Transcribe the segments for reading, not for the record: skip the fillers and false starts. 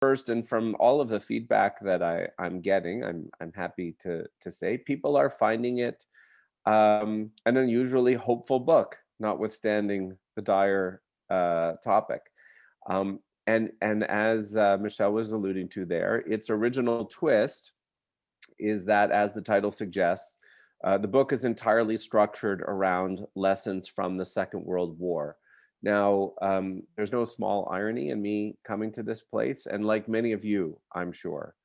first, and from all of the feedback that I'm getting, I'm happy to say people are finding it an unusually hopeful book, notwithstanding the dire topic. And as Michelle was alluding to there, its original twist is that, as the title suggests, the book is entirely structured around lessons from the Second World War. Now, there's no small irony in me coming to this place, and like many of you, I'm sure,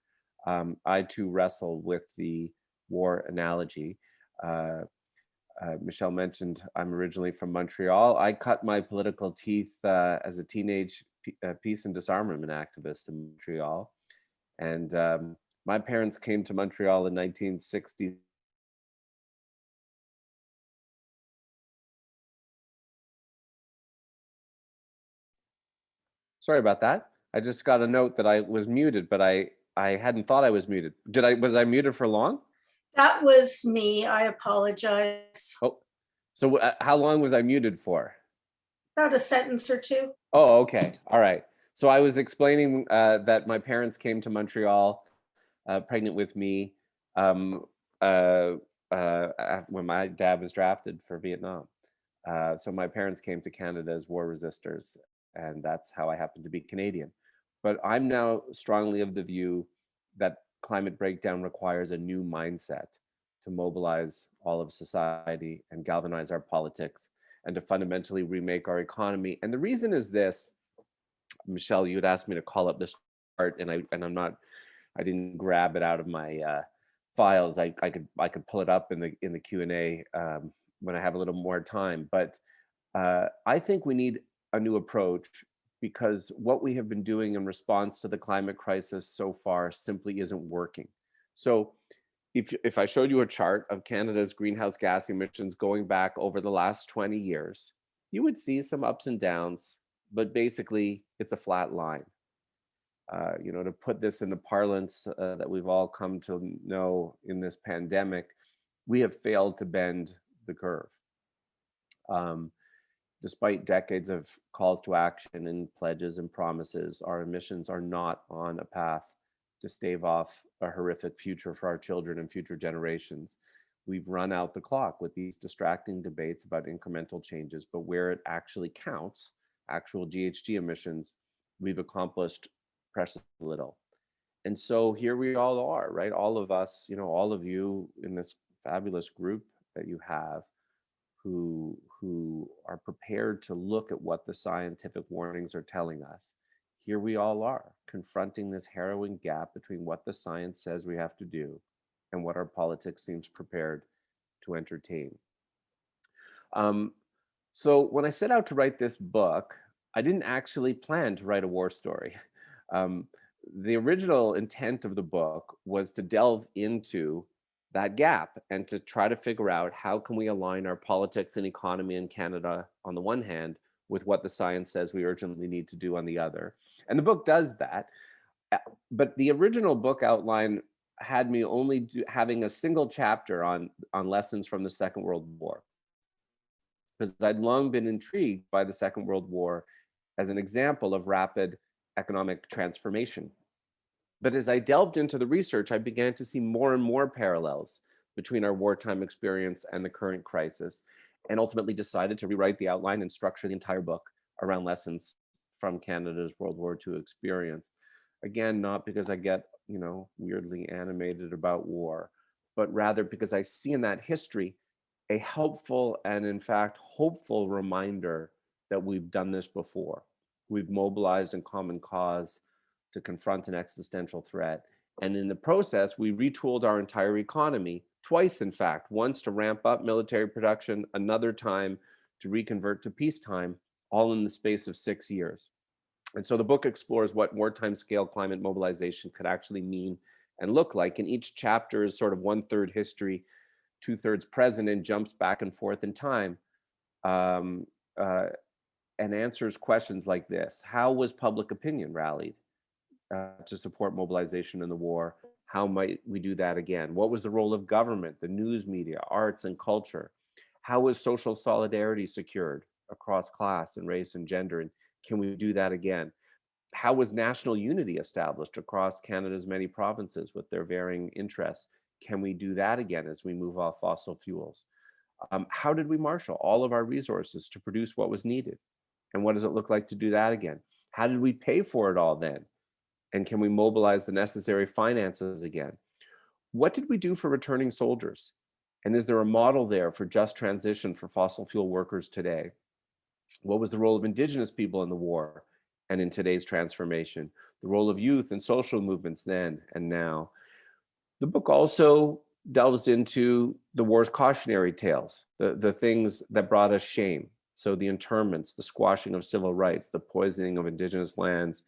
I too wrestle with the war analogy. Uh, Michelle mentioned I'm originally from Montreal. I cut my political teeth as a teenage peace and disarmament activist in Montreal. And my parents came to Montreal in 1960. Sorry about that. I just got a note that I was muted, but I hadn't thought I was muted. Was I muted for long? That was me. I apologize. Oh, so how long was I muted for? About a sentence or two. Oh, okay. All right. So I was explaining that my parents came to Montreal, pregnant with me, um, uh, when my dad was drafted for Vietnam. So my parents came to Canada as war resistors, and that's how I happen to be Canadian. But I'm now strongly of the view that climate breakdown requires a new mindset to mobilize all of society and galvanize our politics and to fundamentally remake our economy. And the reason is this: Michelle, you had asked me to call up this chart, and I didn't grab it out of my files. I could pull it up in the Q&A when I have a little more time. But I think we need a new approach, because what we have been doing in response to the climate crisis so far simply isn't working. So if I showed you a chart of Canada's greenhouse gas emissions going back over the last 20 years, you would see some ups and downs, but basically it's a flat line. To put this in the parlance that we've all come to know in this pandemic, we have failed to bend the curve. Um, Despite decades of calls to action and pledges and promises, our emissions are not on a path to stave off a horrific future for our children and future generations. We've run out the clock with these distracting debates about incremental changes, but where it actually counts, actual GHG emissions, we've accomplished precious little. And so here we all are, right? All of us, all of you in this fabulous group that you have, who are prepared to look at what the scientific warnings are telling us. Here we all are, confronting this harrowing gap between what the science says we have to do and what our politics seems prepared to entertain. Um, so when I set out to write this book, I didn't actually plan to write a war story. Um, the original intent of the book was to delve into that gap and to try to figure out how can we align our politics and economy in Canada on the one hand with what the science says we urgently need to do on the other. And the book does that. But the original book outline had me only having a single chapter on lessons from the Second World War, because I'd long been intrigued by the Second World War as an example of rapid economic transformation. But as I delved into the research, I began to see more and more parallels between our wartime experience and the current crisis, and ultimately decided to rewrite the outline and structure the entire book around lessons from Canada's World War II experience. Again, not because I get, weirdly animated about war, but rather because I see in that history a helpful and, in fact, hopeful reminder that we've done this before. We've mobilized in common cause to confront an existential threat. And in the process, we retooled our entire economy twice, in fact, once to ramp up military production, another time to reconvert to peacetime, all in the space of 6 years. And so the book explores what wartime scale climate mobilization could actually mean and look like. And each chapter is sort of 1/3 history, 2/3 present, and jumps back and forth in time. Um, uh, and answers questions like this: how was public opinion rallied to support mobilization in the war? How might we do that again? What was the role of government, the news media, arts, and culture? How was social solidarity secured across class and race and gender? And can we do that again? How was national unity established across Canada's many provinces with their varying interests? Can we do that again as we move off fossil fuels? How did we marshal all of our resources to produce what was needed? And what does it look like to do that again? How did we pay for it all then? And can we mobilize the necessary finances again? What did we do for returning soldiers? And is there a model there for just transition for fossil fuel workers today? What was the role of Indigenous people in the war and in today's transformation? The role of youth and social movements then and now. The book also delves into the war's cautionary tales, the things that brought us shame. So the internments, the squashing of civil rights, the poisoning of Indigenous lands,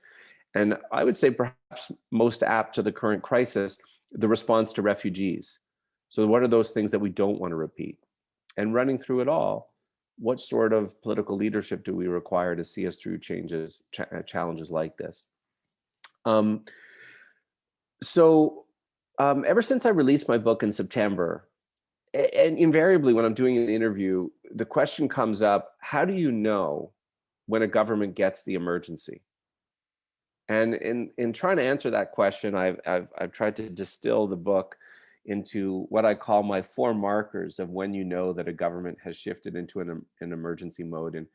and I would say perhaps most apt to the current crisis, the response to refugees. So what are those things that we don't want to repeat? And running through it all, what sort of political leadership do we require to see us through challenges like this? Um, Ever since I released my book in September, and invariably when I'm doing an interview, the question comes up, how do you know when a government gets the emergency? And in trying to answer that question, I've tried to distill the book into what I call my 4 markers of when you know that a government has shifted into an emergency mode. And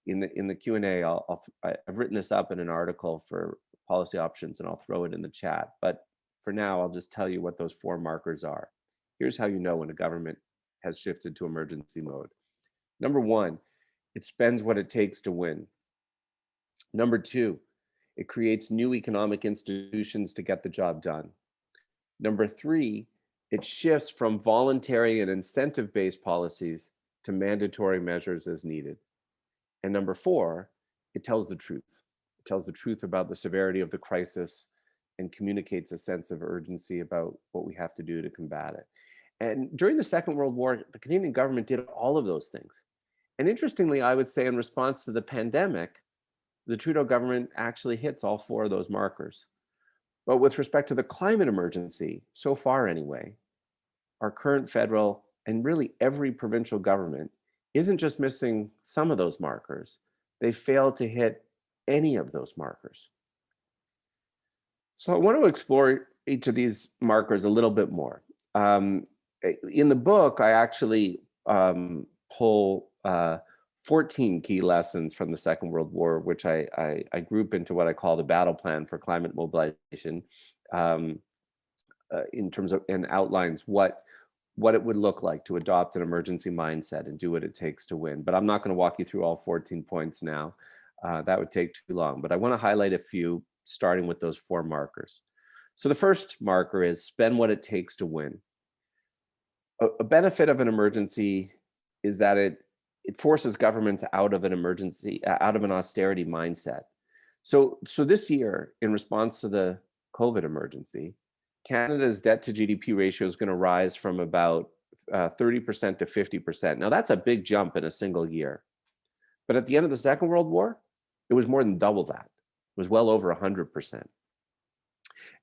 in the Q&A, I've written this up in an article for Policy Options, and I'll throw it in the chat. But for now, I'll just tell you what those 4 markers are. Here's how you know when a government has shifted to emergency mode. Number 1, it spends what it takes to win. Number 2, it creates new economic institutions to get the job done. Number 3, it shifts from voluntary and incentive-based policies to mandatory measures as needed. And number 4, it tells the truth. It tells the truth about the severity of the crisis and communicates a sense of urgency about what we have to do to combat it. And during the Second World War, the Canadian government did all of those things. And interestingly, I would say in response to the pandemic, the Trudeau government actually hits all 4 of those markers. But with respect to the climate emergency, so far anyway, our current federal and really every provincial government isn't just missing some of those markers, they failed to hit any of those markers. So I want to explore each of these markers a little bit more. In the book, I actually pull 14 key lessons from the Second World War, which I group into what I call the battle plan for climate mobilization, in terms of, and outlines what it would look like to adopt an emergency mindset and do what it takes to win. But I'm not going to walk you through all 14 points now. That would take too long. But I want to highlight a few, starting with those 4 markers. So the first marker is spend what it takes to win. A benefit of an emergency is that it forces governments out of an austerity mindset. So this year, in response to the COVID emergency, Canada's debt to GDP ratio is going to rise from about 30% to 50%. Now that's a big jump in a single year. But at the end of the Second World War, it was more than double that. It was well over 100%.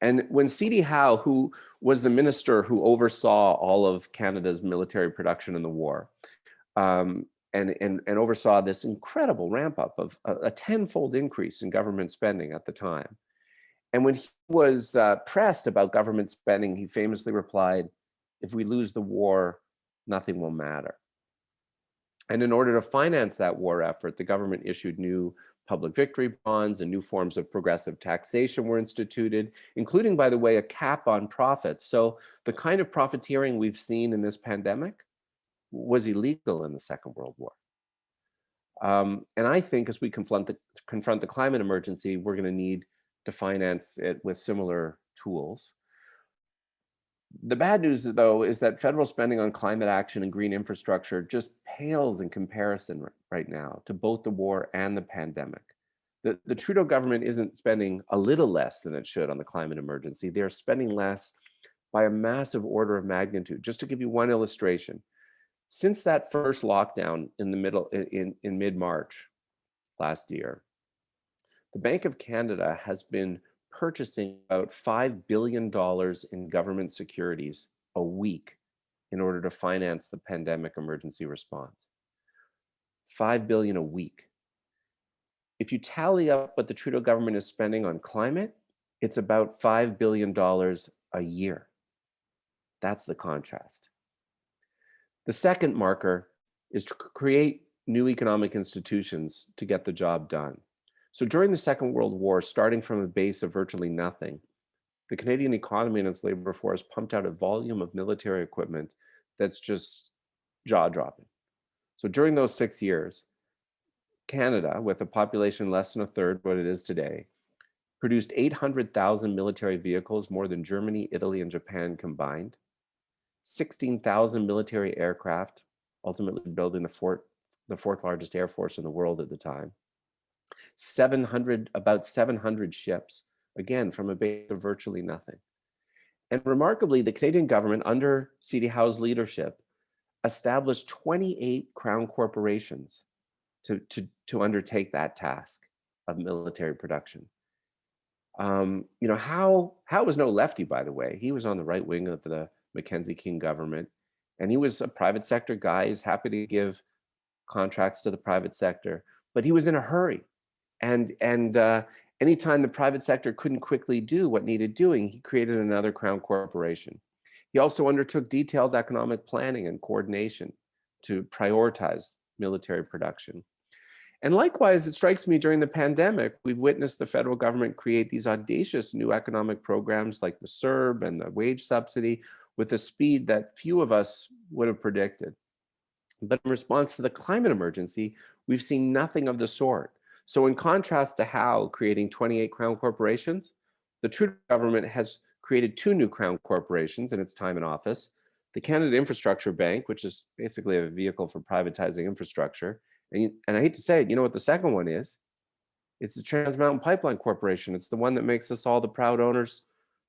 And when C.D. Howe, who was the minister who oversaw all of Canada's military production in the war, and oversaw this incredible ramp up of a tenfold increase in government spending at the time. And when he was pressed about government spending, he famously replied, "If we lose the war, nothing will matter." And in order to finance that war effort, the government issued new public victory bonds, and new forms of progressive taxation were instituted, including, by the way, a cap on profits. So the kind of profiteering we've seen in this pandemic was illegal in the Second World War. And I think as we confront the climate emergency, we're going to need to finance it with similar tools. The bad news, though, is that federal spending on climate action and green infrastructure just pales in comparison right now to both the war and the pandemic. The Trudeau government isn't spending a little less than it should on the climate emergency. They're spending less by a massive order of magnitude. Just to give you one illustration, since that first lockdown in mid-March last year, the Bank of Canada has been purchasing about $5 billion in government securities a week in order to finance the pandemic emergency response. $5 billion a week. If you tally up what the Trudeau government is spending on climate, it's about $5 billion a year. That's the contrast. The second marker is to create new economic institutions to get the job done. So during the Second World War, starting from a base of virtually nothing, the Canadian economy and its labor force pumped out a volume of military equipment that's just jaw-dropping. So during those 6 years, Canada, with a population less than a third what it is today, produced 800,000 military vehicles, more than Germany, Italy, and Japan combined, 16,000 military aircraft, ultimately building the fourth largest air force in the world at the time, about 700 ships, again, from a base of virtually nothing. And remarkably, the Canadian government, under C.D. Howe's leadership, established 28 crown corporations to undertake that task of military production. Howe was no lefty, by the way. He was on the right wing of the Mackenzie King government, and he was a private sector guy. He's happy to give contracts to the private sector, but he was in a hurry. And anytime the private sector couldn't quickly do what needed doing, he created another crown corporation. He also undertook detailed economic planning and coordination to prioritize military production. And likewise, it strikes me during the pandemic, we've witnessed the federal government create these audacious new economic programs like the CERB and the wage subsidy with a speed that few of us would have predicted. But in response to the climate emergency, we've seen nothing of the sort. So in contrast to Howe creating 28 crown corporations, the Trudeau government has created 2 new crown corporations in its time in office: the Canada Infrastructure Bank, which is basically a vehicle for privatizing infrastructure. And I hate to say it, you know what the second one is? It's the Trans Mountain Pipeline Corporation. It's the one that makes us all the proud owners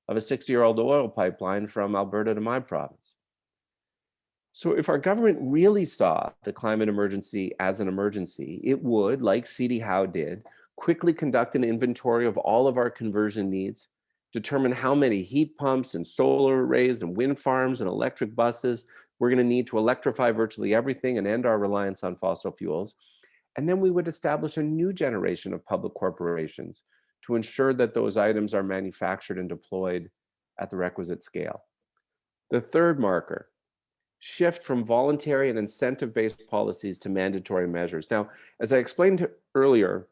of a 60-year-old oil pipeline from Alberta to my province. So if our government really saw the climate emergency as an emergency, it would, like C.D. Howe did, quickly conduct an inventory of all of our conversion needs, determine how many heat pumps and solar arrays and wind farms and electric buses we're going to need to electrify virtually everything and end our reliance on fossil fuels. And then we would establish a new generation of public corporations to ensure that those items are manufactured and deployed at the requisite scale. The third marker: shift from voluntary and incentive-based policies to mandatory measures. Now, as I explained earlier,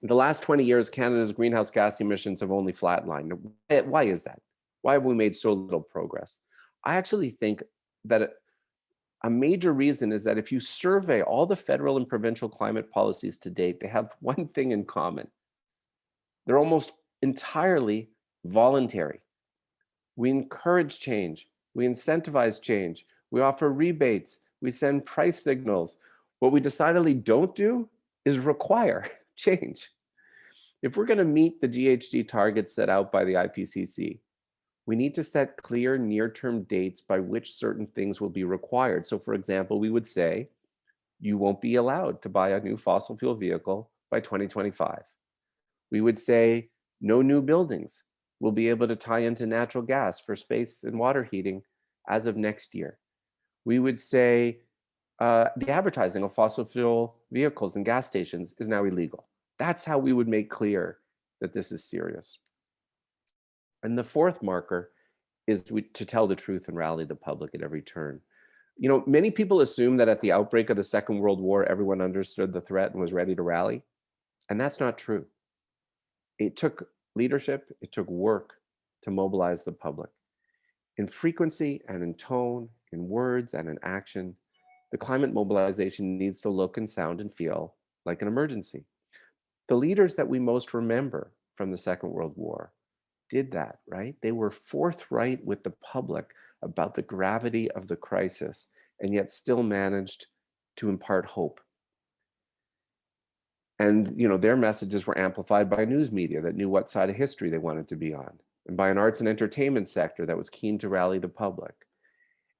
the last 20 years, Canada's greenhouse gas emissions have only flatlined. Why is that? Why have we made so little progress? I actually think that a major reason is that if you survey all the federal and provincial climate policies to date, they have one thing in common. They're almost entirely voluntary. We encourage change. We incentivize change. We offer rebates. We send price signals. What we decidedly don't do is require change. If we're going to meet the GHG targets set out by the IPCC, we need to set clear near-term dates by which certain things will be required. So for example, we would say, you won't be allowed to buy a new fossil fuel vehicle by 2025. We would say, no new buildings will be able to tie into natural gas for space and water heating as of next year. We would say, the advertising of fossil fuel vehicles and gas stations is now illegal. That's how we would make clear that this is serious. And the fourth marker is to tell the truth and rally the public at every turn. You know, many people assume that at the outbreak of the Second World War, everyone understood the threat and was ready to rally. And that's not true. It took leadership, it took work to mobilize the public. In frequency and in tone, in words and in action, the climate mobilization needs to look and sound and feel like an emergency. The leaders that we most remember from the Second World War did that, right? They were forthright with the public about the gravity of the crisis and yet still managed to impart hope. And their messages were amplified by news media that knew what side of history they wanted to be on, and by an arts and entertainment sector that was keen to rally the public.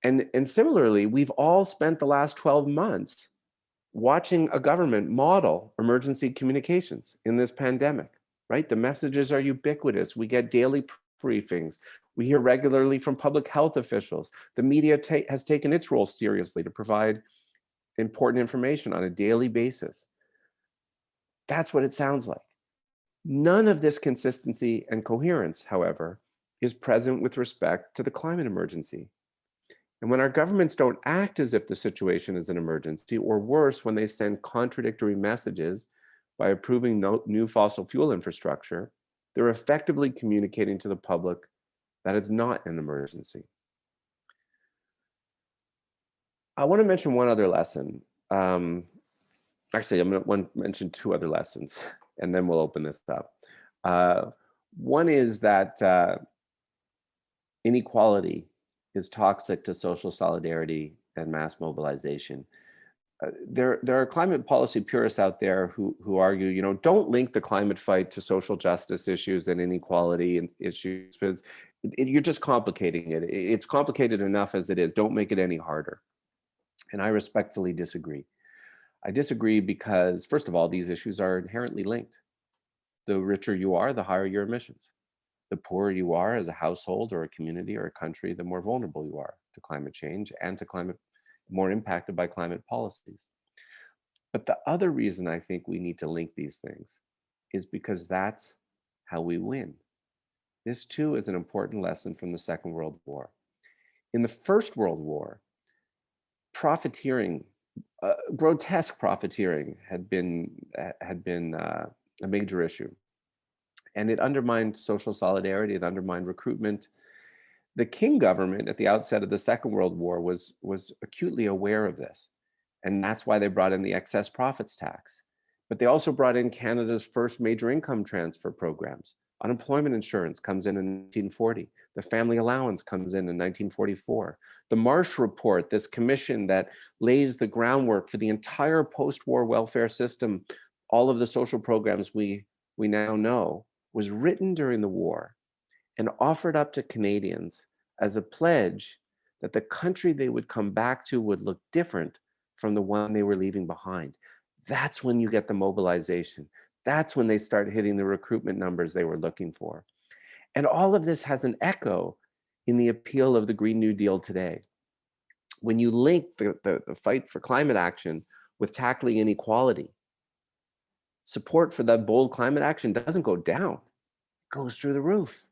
And similarly, we've all spent the last 12 months watching a government model emergency communications in this pandemic, right? The messages are ubiquitous. We get daily briefings. We hear regularly from public health officials. The media has taken its role seriously to provide important information on a daily basis. That's what it sounds like. None of this consistency and coherence, however, is present with respect to the climate emergency. And when our governments don't act as if the situation is an emergency, or worse, when they send contradictory messages by approving new fossil fuel infrastructure, they're effectively communicating to the public that it's not an emergency. I want to mention one other lesson. Actually, I'm going to mention two other lessons, and then we'll open this up. One is that inequality is toxic to social solidarity and mass mobilization. There are climate policy purists out there who argue, don't link the climate fight to social justice issues and inequality and issues. You're just complicating it. It's complicated enough as it is. Don't make it any harder. And I respectfully disagree. I disagree because, first of all, these issues are inherently linked. The richer you are, the higher your emissions. The poorer you are as a household or a community or a country, the more vulnerable you are to climate change and to climate, more impacted by climate policies. But the other reason I think we need to link these things is because that's how we win. This too is an important lesson from the Second World War. In the First World War, profiteering, grotesque profiteering had been a major issue. And it undermined social solidarity, it undermined recruitment. The King government at the outset of the Second World War was acutely aware of this. And that's why they brought in the excess profits tax. But they also brought in Canada's first major income transfer programs. Unemployment insurance comes in 1940. The family allowance comes in 1944. The Marsh Report, this commission that lays the groundwork for the entire post-war welfare system, all of the social programs we now know, was written during the war and offered up to Canadians as a pledge that the country they would come back to would look different from the one they were leaving behind. That's when you get the mobilization. That's when they start hitting the recruitment numbers they were looking for. And all of this has an echo in the appeal of the Green New Deal today. When you link the fight for climate action with tackling inequality, support for that bold climate action doesn't go down, it goes through the roof.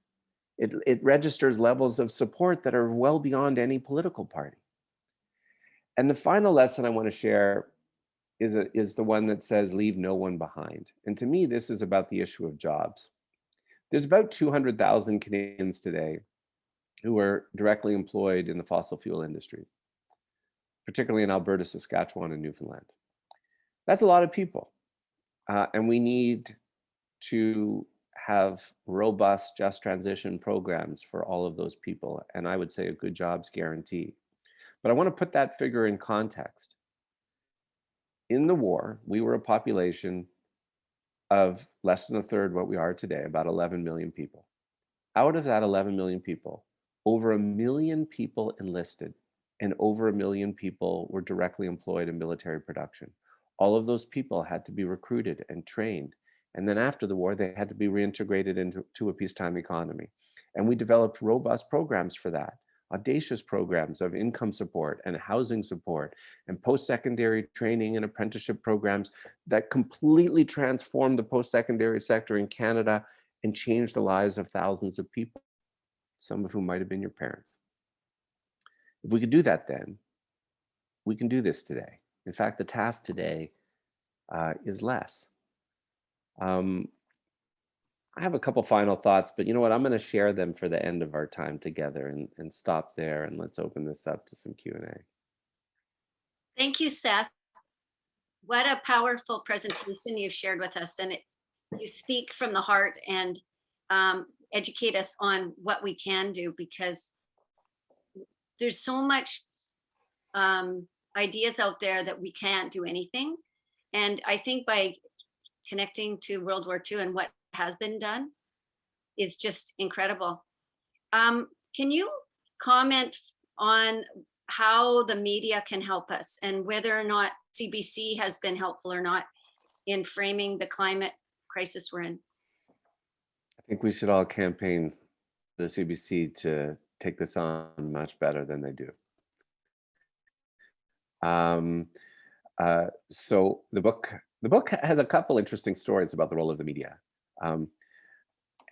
It registers levels of support that are well beyond any political party. And the final lesson I want to share is the one that says, leave no one behind. And to me, this is about the issue of jobs. There's about 200,000 Canadians today who are directly employed in the fossil fuel industry, particularly in Alberta, Saskatchewan, and Newfoundland. That's a lot of people. And we need to have robust just transition programs for all of those people. And I would say a good jobs guarantee. But I want to put that figure in context. In the war, we were a population of less than a third what we are today, about 11 million people. Out of that 11 million people, over 1 million people enlisted and over 1 million people were directly employed in military production. All of those people had to be recruited and trained. And then after the war, they had to be reintegrated into a peacetime economy. And we developed robust programs for that. Audacious programs of income support and housing support and post-secondary training and apprenticeship programs that completely transformed the post-secondary sector in Canada and changed the lives of thousands of people, some of whom might have been your parents. If we could do that then, we can do this today. In fact, the task today is less. I have a couple final thoughts, but you know what? I'm going to share them for the end of our time together and stop there, and let's open this up to some Q&A. Thank you, Seth. What a powerful presentation you've shared with us, and you speak from the heart and educate us on what we can do, because there's so much ideas out there that we can't do anything. And I think by connecting to World War II and what has been done is just incredible. Can you comment on how the media can help us and whether or not CBC has been helpful or not in framing the climate crisis we're in? I think we should all campaign the CBC to take this on much better than they do. So the book The book has a couple interesting stories about the role of the media. Um,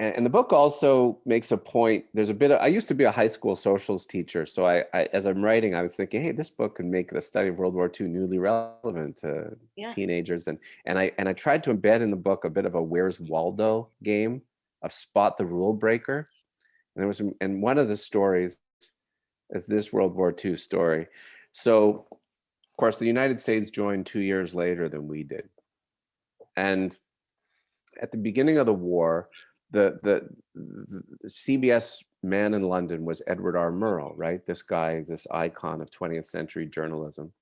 and the book also makes a point. There's a bit of, I used to be a high school socials teacher. So as I'm writing, I was thinking, hey, this book could make the study of World War II newly relevant to Yeah. teenagers. And I tried to embed in the book a bit of a Where's Waldo game of spot the rule breaker. And one of the stories is this World War II story. So of course, the United States joined 2 years later than we did. And at the beginning of the war, the CBS man in London was Edward R. Murrow, right? This guy, this icon of 20th century journalism.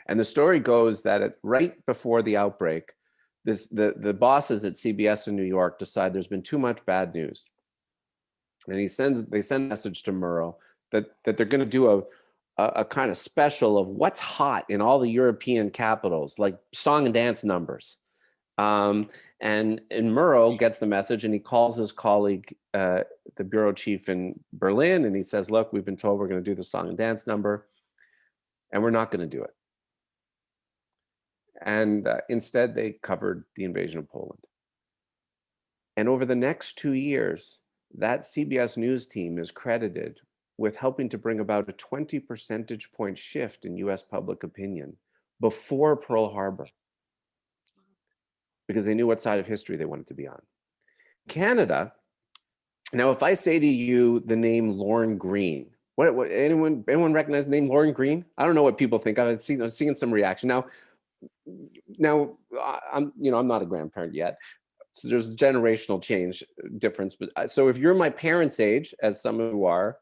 And the story goes that right before the outbreak, the bosses at CBS in New York decide there's been too much bad news. And they send a message to Murrow that they're going to do a kind of special of what's hot in all the European capitals, like song and dance numbers. And Murrow gets the message and he calls his colleague, the bureau chief in Berlin, and he says, look, we've been told we're going to do the song and dance number, and we're not going to do it. And instead, they covered the invasion of Poland. And over the next 2 years, that CBS News team is credited with helping to bring about a 20 percentage point shift in US public opinion before Pearl Harbor, because they knew what side of history they wanted to be on. Canada, now if I say to you the name Lorne Green, what anyone recognize the name Lorne Green? I don't know what people think. I'm seeing some reaction. Now I'm not a grandparent yet. So there's a generational difference. But so if you're my parents' age, as some of you are,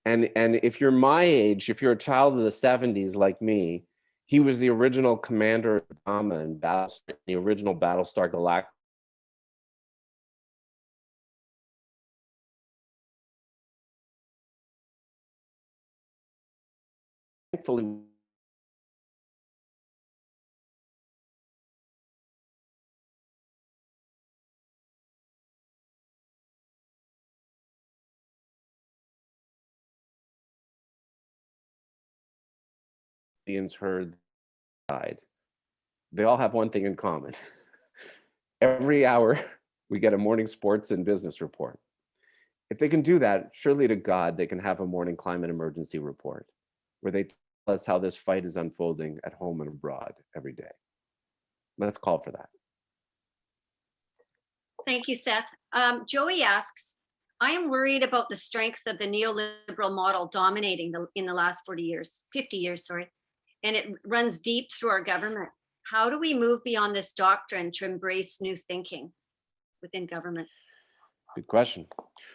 and if you're my age, if you're a child of the 70s like me, he was the original commander of Obama in the original Battlestar Galactica. Thankfully, heard died. They all have one thing in common. Every hour, we get a morning sports and business report. If they can do that, surely to God, they can have a morning climate emergency report where they tell us how this fight is unfolding at home and abroad every day. Let's call for that. Thank you, Seth. Joey asks, I am worried about the strength of the neoliberal model dominating in the last 50 years, and it runs deep through our government. How do we move beyond this doctrine to embrace new thinking within government? Good question.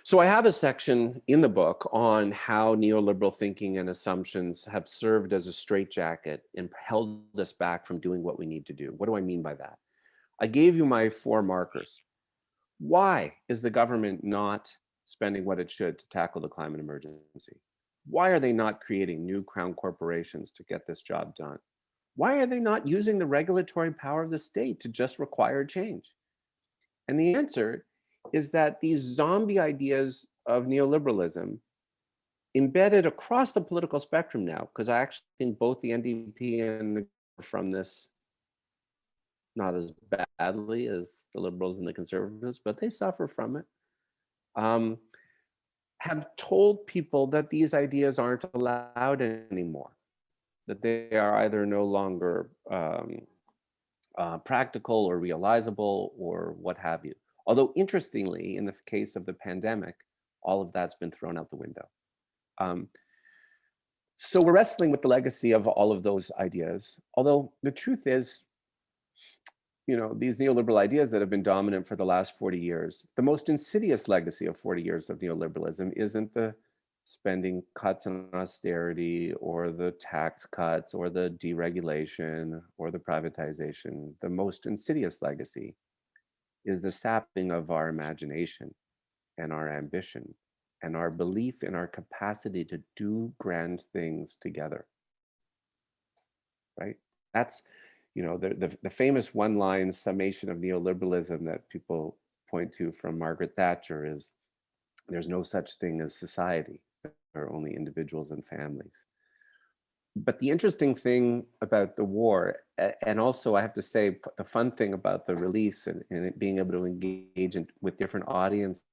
So I have a section in the book on how neoliberal thinking and assumptions have served as a straitjacket and held us back from doing what we need to do. What do I mean by that? I gave you my 4 markers. Why is the government not spending what it should to tackle the climate emergency? Why are they not creating new crown corporations to get this job done? Why are they not using the regulatory power of the state to just require change? And the answer is that these zombie ideas of neoliberalism embedded across the political spectrum now, because I actually think both the NDP and the from this, not as badly as the liberals and the conservatives, but they suffer from it, have told people that these ideas aren't allowed anymore, that they are either no longer practical or realizable or what have you. Although interestingly, in the case of the pandemic, all of that's been thrown out the window. So we're wrestling with the legacy of all of those ideas. Although the truth is, these neoliberal ideas that have been dominant for the last 40 years, the most insidious legacy of 40 years of neoliberalism isn't the spending cuts and austerity or the tax cuts or the deregulation or the privatization. The most insidious legacy is the sapping of our imagination and our ambition and our belief in our capacity to do grand things together, right? That's, the famous one-line summation of neoliberalism that people point to from Margaret Thatcher is, there's no such thing as society. There are only individuals and families. but the interesting thing about the war, and also I have to say the fun thing about the release and it being able to engage with different audiences,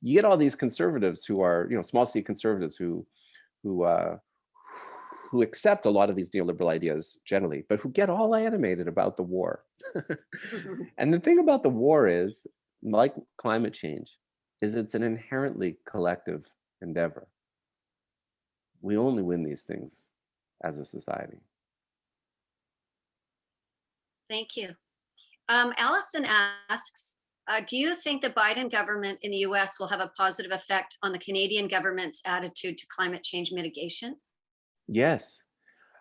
you get all these conservatives who are, small c conservatives who uh, who accept a lot of these neoliberal ideas generally, but who get all animated about the war. And the thing about the war is, like climate change, is it's an inherently collective endeavor. We only win these things as a society. Thank you. Allison asks, do you think the Biden government in the US will have a positive effect on the Canadian government's attitude to climate change mitigation? Yes.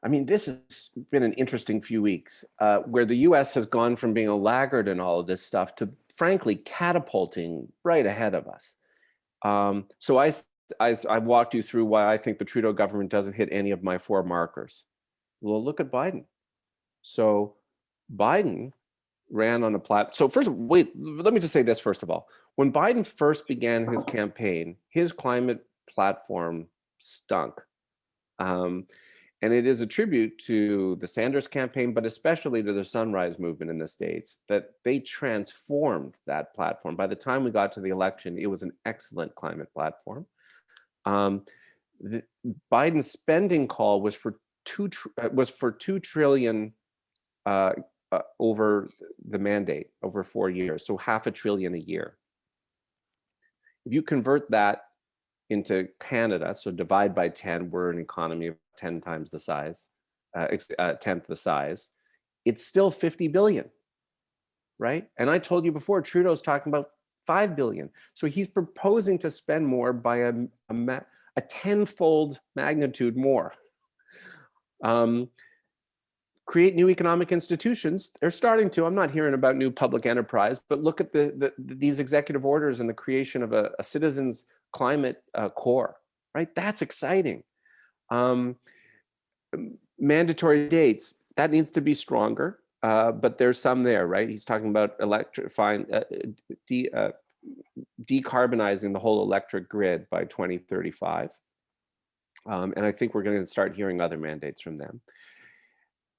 I mean, this has been an interesting few weeks where the US has gone from being a laggard in all of this stuff to frankly catapulting right ahead of us. So I've walked you through why I think the Trudeau government doesn't hit any of my 4 markers. Well, look at Biden. So Biden ran on a platform. So first, wait, let me just say this first of all. When Biden first began his campaign, his climate platform stunk. And it is a tribute to the Sanders campaign, but especially to the Sunrise Movement in the States, that they transformed that platform. By the time we got to the election, it was an excellent climate platform. The Biden's spending call was for $2 trillion over the mandate over 4 years, so $500 billion a year. If you convert that into Canada, so divide by 10, we're an economy of 10 times the size, tenth the size, it's still 50 billion, right? And I told you before, Trudeau's talking about 5 billion. So he's proposing to spend more by a tenfold magnitude more. Create new economic institutions. They're starting to. I'm not hearing about new public enterprise, but look at these executive orders and the creation of a citizens climate core, right? That's exciting. Mandatory dates, that needs to be stronger, but there's some there, right? He's talking about electrifying, decarbonizing the whole electric grid by 2035. And I think we're going to start hearing other mandates from them.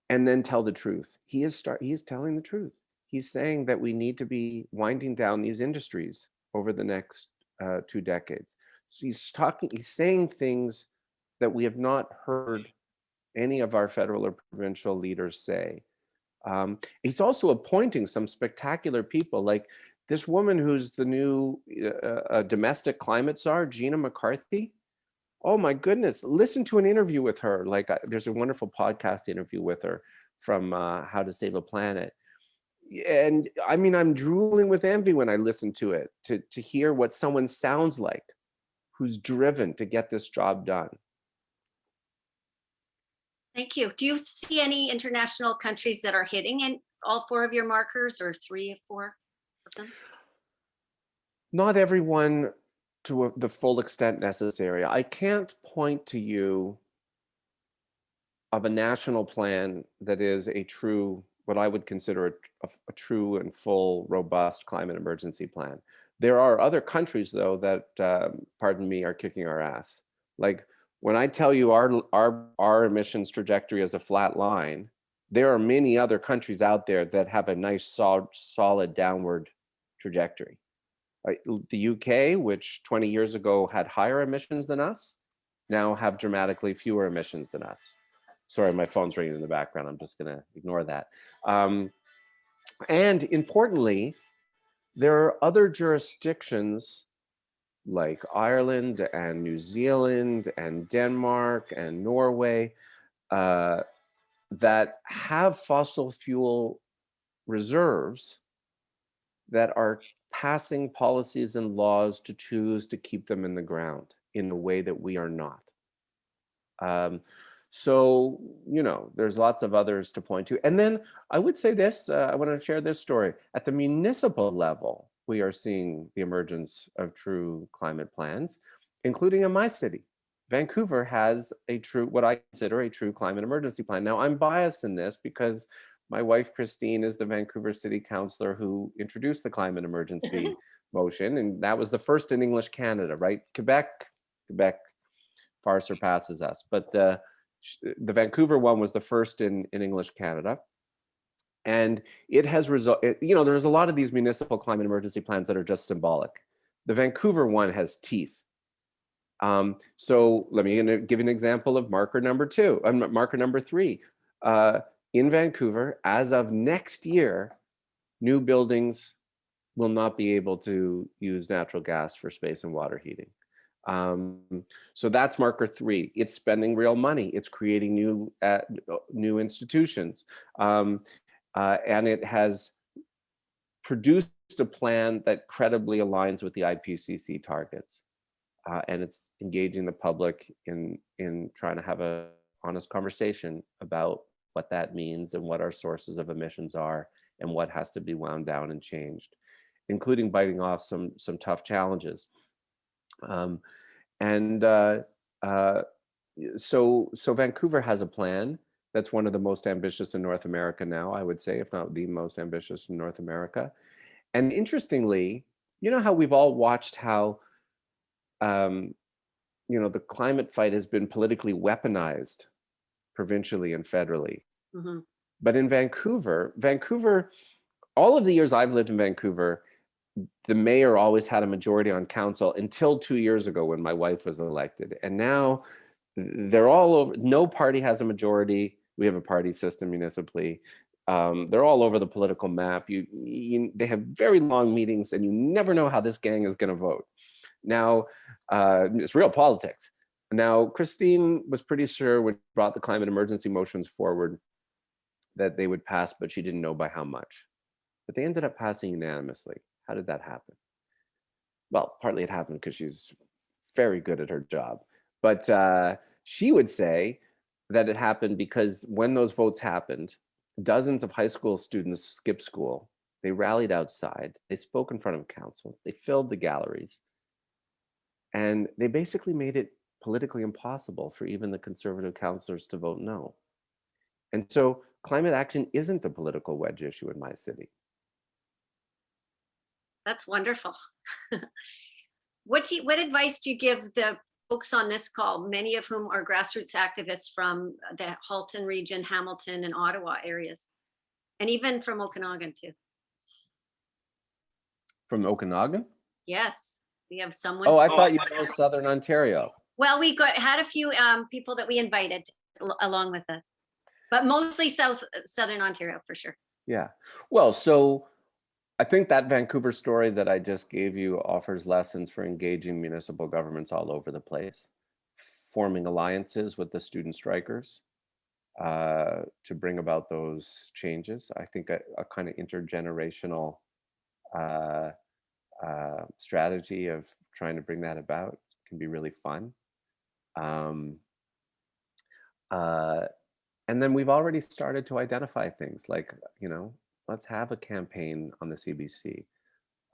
And then tell the truth. He is telling the truth. He's saying that we need to be winding down these industries over the next 2 decades. So he's saying things that we have not heard any of our federal or provincial leaders say. He's also appointing some spectacular people, like this woman who's the new domestic climate czar, Gina McCarthy. Oh my goodness, listen to an interview with her. Like there's a wonderful podcast interview with her from How to Save a Planet. And I mean, I'm drooling with envy when I listen to it, to hear what someone sounds like who's driven to get this job done. Thank you. Do you see any international countries that are hitting in all 4 of your markers, or 3 or 4 of them? Not everyone to the full extent necessary. I can't point to you of a national plan that is a true, what I would consider a true and full, robust climate emergency plan. There are other countries, though, that, pardon me, are kicking our ass. Like when I tell you our emissions trajectory is a flat line, there are many other countries out there that have a nice, solid downward trajectory. The UK, which 20 years ago had higher emissions than us, now have dramatically fewer emissions than us. Sorry, my phone's ringing in the background. I'm just going to ignore that. And importantly, there are other jurisdictions like Ireland and New Zealand and Denmark and Norway that have fossil fuel reserves that are passing policies and laws to choose to keep them in the ground in a way that we are not. So, there's lots of others to point to. And then I would say this, I want to share this story. At the municipal level, we are seeing the emergence of true climate plans, including in my city. Vancouver has what I consider a true climate emergency plan. Now, I'm biased in this because my wife, Christine, is the Vancouver City Councillor who introduced the climate emergency motion. And that was the first in English Canada, right? Quebec far surpasses us. But the Vancouver one was the first in English Canada. And it has there's a lot of these municipal climate emergency plans that are just symbolic. The Vancouver one has teeth. So let me give you an example of marker number 2, marker number 3. In Vancouver, as of next year, new buildings will not be able to use natural gas for space and water heating. So that's marker 3. It's spending real money. It's creating new institutions. And it has produced a plan that credibly aligns with the IPCC targets. And it's engaging the public in trying to have a honest conversation about what that means and what our sources of emissions are and what has to be wound down and changed, including biting off some tough challenges. So Vancouver has a plan that's one of the most ambitious in North America now, I would say, if not the most ambitious in North America. And interestingly, you know how we've all watched how the climate fight has been politically weaponized provincially and federally. Mm-hmm. But in Vancouver, all of the years I've lived in Vancouver, the mayor always had a majority on council until 2 years ago when my wife was elected. And now they're all over. No party has a majority. We have a party system municipally. They're all over the political map. They have very long meetings and you never know how this gang is going to vote. Now, it's real politics. Now, Christine was pretty sure when she brought the climate emergency motions forward that they would pass, but she didn't know by how much. But they ended up passing unanimously. How did that happen? Well, partly it happened because she's very good at her job. But she would say that it happened because when those votes happened, dozens of high school students skipped school. They rallied outside. They spoke in front of council. They filled the galleries. And they basically made it politically impossible for even the conservative councillors to vote no. And so climate action isn't a political wedge issue in my city. That's wonderful. What advice do you give the folks on this call, many of whom are grassroots activists from the Halton region, Hamilton, and Ottawa areas, and even from Okanagan too? From Okanagan? Yes, we have someone. Oh, I thought you know Southern Ontario. Well, we had a few people that we invited along with us, but mostly Southern Ontario for sure. Yeah. Well, so I think that Vancouver story that I just gave you offers lessons for engaging municipal governments all over the place, forming alliances with the student strikers to bring about those changes. I think a kind of intergenerational strategy of trying to bring that about can be really fun. And then we've already started to identify things like, let's have a campaign on the CBC.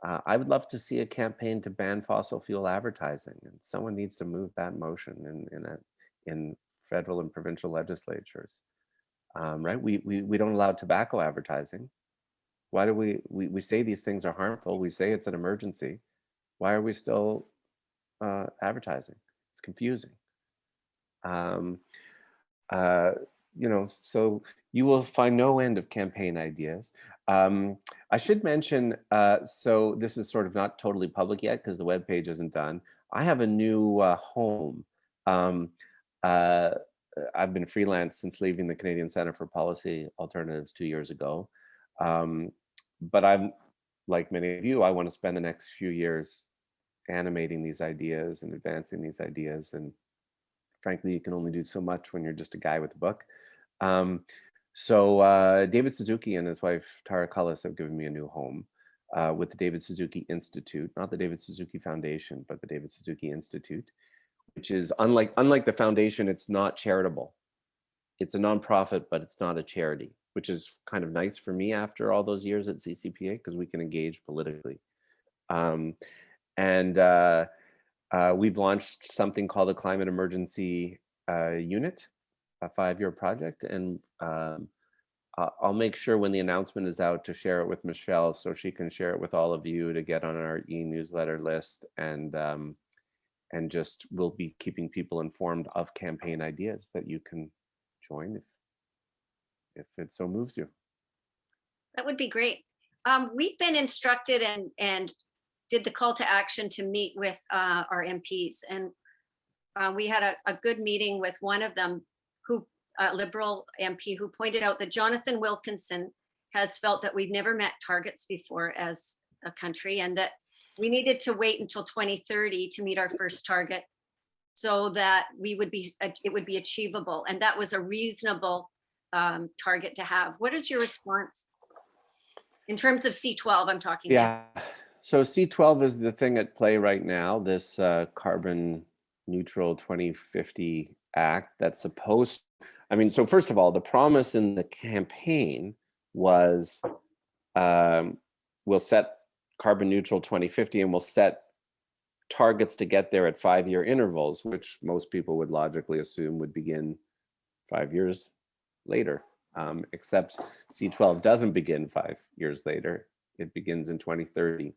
I would love to see a campaign to ban fossil fuel advertising, and someone needs to move that motion in federal and provincial legislatures. Right? We don't allow tobacco advertising. Why do we say these things are harmful? We say it's an emergency. Why are we still advertising? It's confusing. So you will find no end of campaign ideas. I should mention, so this is sort of not totally public yet because the webpage isn't done. I have a new home. I've been freelance since leaving the Canadian Centre for Policy Alternatives 2 years ago. But I'm, like many of you, I want to spend the next few years animating these ideas and advancing these ideas. And frankly, you can only do so much when you're just a guy with a book. So David Suzuki and his wife, Tara Cullis, have given me a new home with the David Suzuki Institute, not the David Suzuki Foundation, but the David Suzuki Institute, which is unlike the foundation, it's not charitable. It's a nonprofit, but it's not a charity, which is kind of nice for me after all those years at CCPA because we can engage politically. We've launched something called a Climate Emergency Unit, a 5-year project. And I'll make sure when the announcement is out to share it with Michelle so she can share it with all of you to get on our e-newsletter list. And and just we'll be keeping people informed of campaign ideas that you can join if it so moves you. That would be great. We've been instructed and did the call to action to meet with our MPs, and we had a good meeting with one of them, who Liberal MP, who pointed out that Jonathan Wilkinson has felt that we've never met targets before as a country, and that we needed to wait until 2030 to meet our first target, so that it would be achievable, and that was a reasonable target to have. What is your response in terms of C12? I'm talking. Yeah. So C12 is the thing at play right now, this carbon neutral 2050 act that's supposed, I mean, so first of all, the promise in the campaign was we'll set carbon neutral 2050 and we'll set targets to get there at 5-year intervals, which most people would logically assume would begin 5 years later. Except C12 doesn't begin 5 years later. It begins in 2030.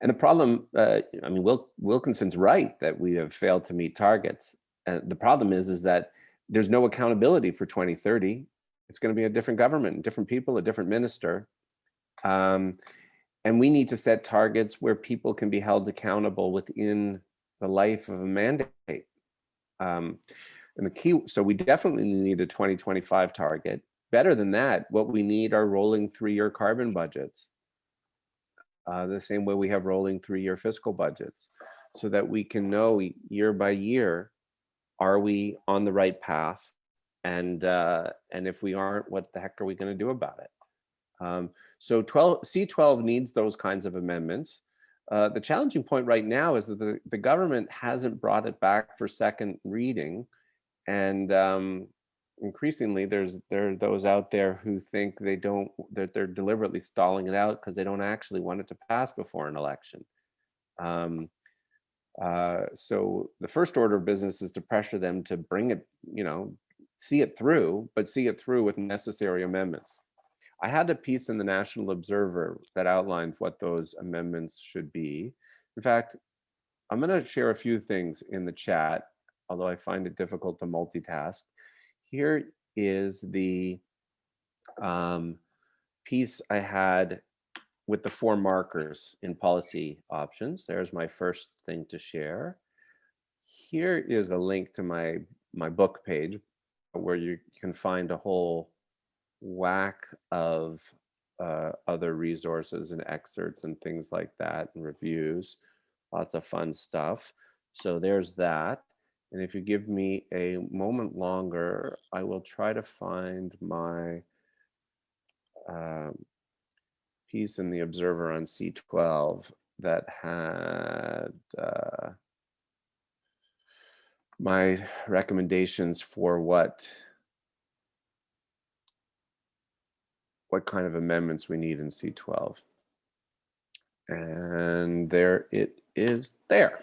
And the problem, I mean, Wilkinson's right that we have failed to meet targets. The problem is that there's no accountability for 2030. It's going to be a different government, different people, a different minister. And we need to set targets where people can be held accountable within the life of a mandate. And the key, so we definitely need a 2025 target. Better than that, what we need are rolling 3-year carbon budgets. The same way we have rolling 3-year fiscal budgets, so that we can know year by year, are we on the right path? And if we aren't, what the heck are we going to do about it? So C12 needs those kinds of amendments. The challenging point right now is that the government hasn't brought it back for second reading. And increasingly, there are those out there who think that they're deliberately stalling it out because they don't actually want it to pass before an election. So the first order of business is to pressure them to bring it, see it through, but see it through with necessary amendments. I had a piece in the National Observer that outlined what those amendments should be. In fact, I'm going to share a few things in the chat, although I find it difficult to multitask. Here is the piece I had with the 4 markers in policy options. There's my first thing to share. Here is a link to my book page where you can find a whole whack of other resources and excerpts and things like that, and reviews, lots of fun stuff. So there's that. And if you give me a moment longer, I will try to find my piece in the Observer on C12 that had my recommendations for what kind of amendments we need in C12. And there it is there.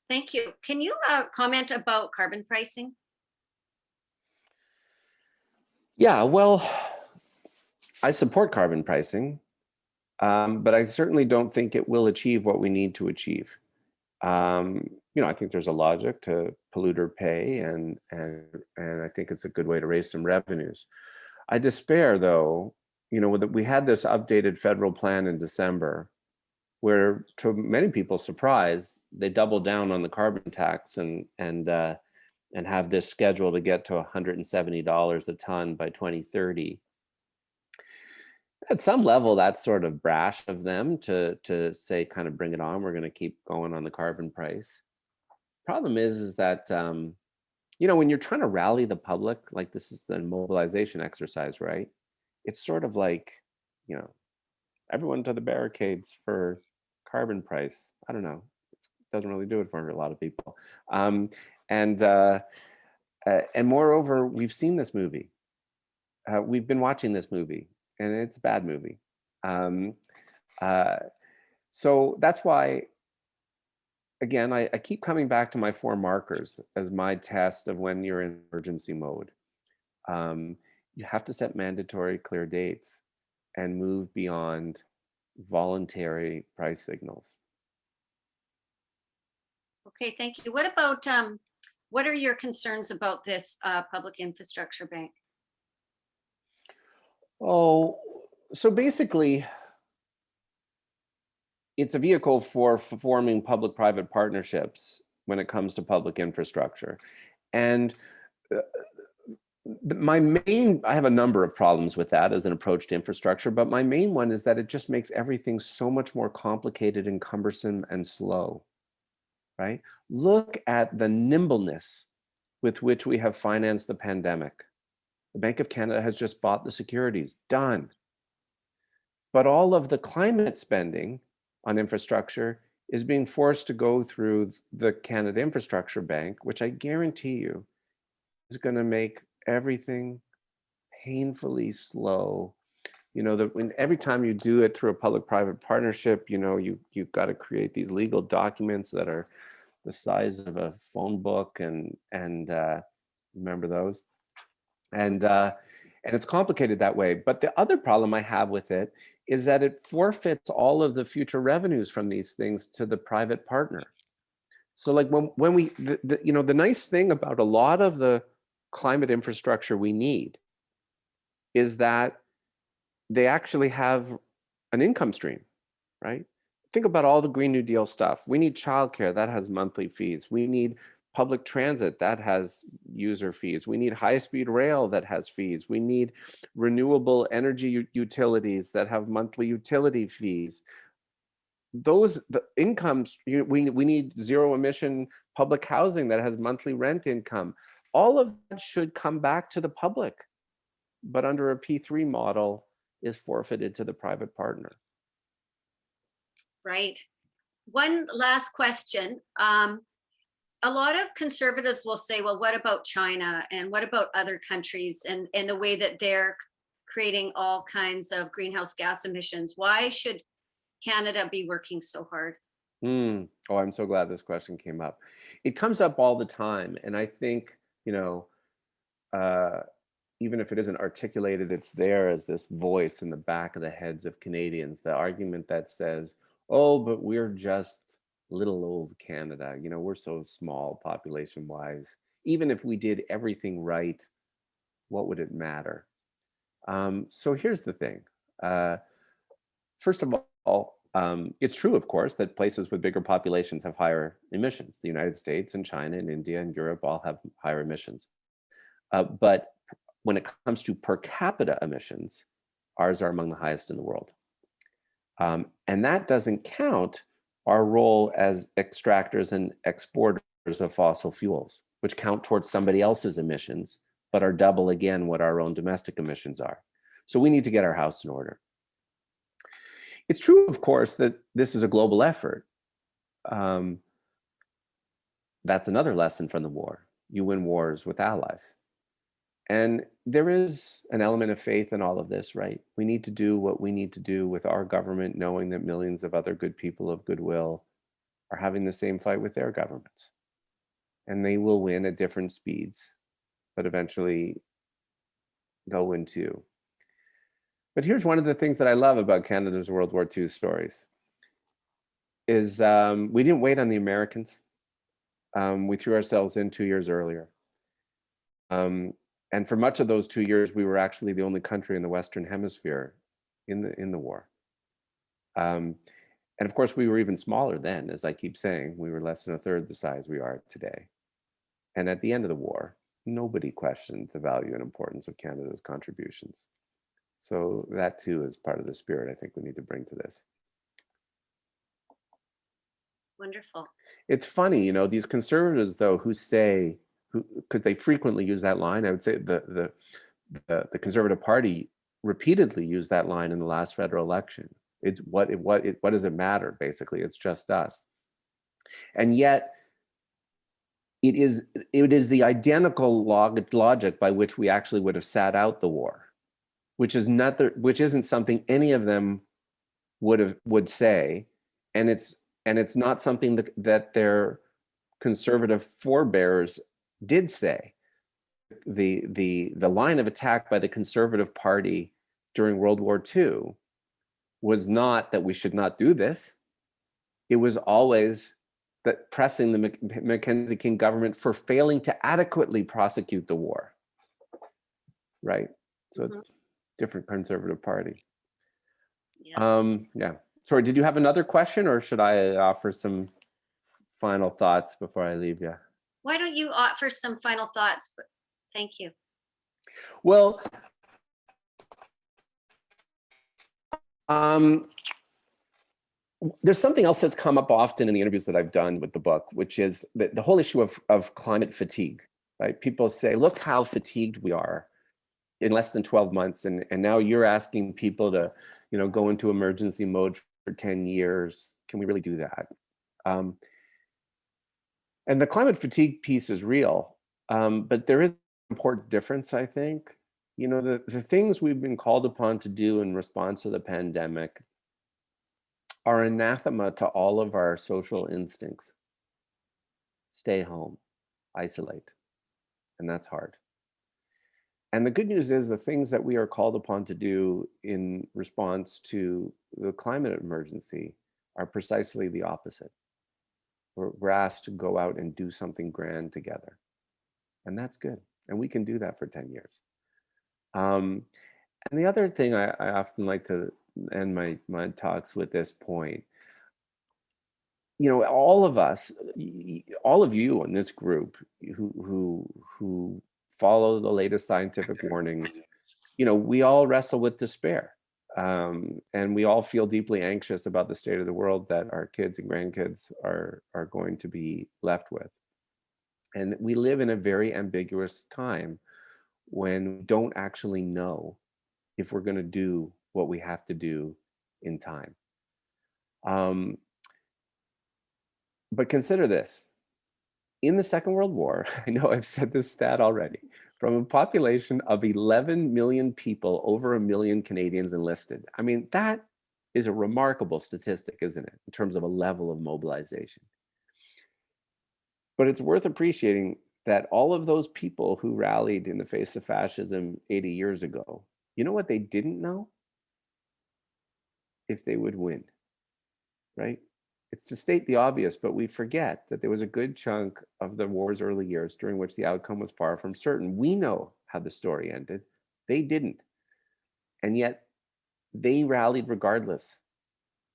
Thank you. Can you comment about carbon pricing? Yeah, well, I support carbon pricing, but I certainly don't think it will achieve what we need to achieve. I think there's a logic to polluter pay, and I think it's a good way to raise some revenues. I despair, though, we had this updated federal plan in December, where, to many people's surprise, they doubled down on the carbon tax and have this schedule to get to $170 a ton by 2030. At some level, that's sort of brash of them to say, kind of bring it on. We're going to keep going on the carbon price. Problem is that when you're trying to rally the public, like this is the mobilization exercise, right? It's sort of like, everyone to the barricades for carbon price. I don't know. It doesn't really do it for a lot of people. And moreover, we've seen this movie. We've been watching this movie, and it's a bad movie. So that's why, again, I keep coming back to my 4 markers as my test of when you're in emergency mode. You have to set mandatory clear dates and move beyond voluntary price signals. Okay, thank you. What about, what are your concerns about this public infrastructure bank? Oh, so basically, it's a vehicle for forming public-private partnerships when it comes to public infrastructure. And uh, I have a number of problems with that as an approach to infrastructure, but my main one is that it just makes everything so much more complicated and cumbersome and slow, right? Look at the nimbleness with which we have financed the pandemic. The Bank of Canada has just bought the securities, done. But all of the climate spending on infrastructure is being forced to go through the Canada Infrastructure Bank, which I guarantee you is going to make everything painfully slow. You know, every time you do it through a public-private partnership, you know, you've got to create these legal documents that are the size of a phone book, and remember those, and it's complicated that way. But the other problem I have with it is that it forfeits all of the future revenues from these things to the private partner. So like when we, you know, the nice thing about a lot of the climate infrastructure we need is that they actually have an income stream, right? Think about all the Green New Deal stuff. We need childcare, that has monthly fees. We need public transit, that has user fees. We need high-speed rail that has fees. We need renewable energy utilities that have monthly utility fees. The incomes, we need zero emission public housing that has monthly rent income. All of that should come back to the public, but under a P3 model is forfeited to the private partner. Right. One last question. A lot of conservatives will say, well, what about China and what about other countries and the way that they're creating all kinds of greenhouse gas emissions? Why should Canada be working so hard? Oh, I'm so glad this question came up. It comes up all the time. And I think, you know, even if it isn't articulated, it's there as this voice in the back of the heads of Canadians, the argument that says, oh, but we're just little old Canada. You know, we're so small population wise. Even if we did everything right, what would it matter? So here's the thing. First of all, it's true, of course, that places with bigger populations have higher emissions. The United States and China and India and Europe all have higher emissions. But when it comes to per capita emissions, ours are among the highest in the world. And that doesn't count our role as extractors and exporters of fossil fuels, which count towards somebody else's emissions, but are double again what our own domestic emissions are. So we need to get our house in order. It's true, of course, that this is a global effort. That's another lesson from the war. You win wars with allies. And there is an element of faith in all of this, right? We need to do what we need to do with our government, knowing that millions of other good people of goodwill are having the same fight with their governments. And they will win at different speeds, but eventually they'll win too. But here's one of the things that I love about Canada's World War II stories is we didn't wait on the Americans. We threw ourselves in 2 years earlier. And for much of those 2 years, we were actually the only country in the Western Hemisphere in the war. And of course, we were even smaller then, as I keep saying. We were less than a third the size we are today. And at the end of the war, nobody questioned the value and importance of Canada's contributions. So that too is part of the spirit I think we need to bring to this. Wonderful. It's funny, you know, these conservatives though, who say, because they frequently use that line, I would say the Conservative Party repeatedly used that line in the last federal election. It's what does it matter? Basically, it's just us. And yet, it is the identical logic by which we actually would have sat out the war, which isn't something any of them would say, and it's not something that their conservative forebears did say. The line of attack by the Conservative Party during World War II was not that we should not do this. It was always that pressing the Mackenzie King government for failing to adequately prosecute the war. Right? So it's different Conservative Party. Yeah. Sorry, did you have another question, or should I offer some final thoughts before I leave you? Why don't you offer some final thoughts? Thank you. Well, there's something else that's come up often in the interviews that I've done with the book, which is the whole issue of climate fatigue, right? People say, look how fatigued we are in less than 12 months. And now you're asking people to, go into emergency mode for 10 years. Can we really do that? And the climate fatigue piece is real, but there is an important difference, I think. The things we've been called upon to do in response to the pandemic are anathema to all of our social instincts. Stay home, isolate, and that's hard. And the good news is the things that we are called upon to do in response to the climate emergency are precisely the opposite. We're asked to go out and do something grand together. And that's good. And we can do that for 10 years. And the other thing I often like to end my talks with this point, all of us, all of you in this group who follow the latest scientific warnings, we all wrestle with despair. And we all feel deeply anxious about the state of the world that our kids and grandkids are going to be left with. And we live in a very ambiguous time when we don't actually know if we're going to do what we have to do in time. But consider this. In the Second World War, I know I've said this stat already, from a population of 11 million people, over 1 million Canadians enlisted. I mean, that is a remarkable statistic, isn't it, in terms of a level of mobilization. But it's worth appreciating that all of those people who rallied in the face of fascism 80 years ago, you know what they didn't know? If they would win, right? It's to state the obvious, but we forget that there was a good chunk of the war's early years during which the outcome was far from certain. We know how the story ended. They didn't. And yet they rallied regardless.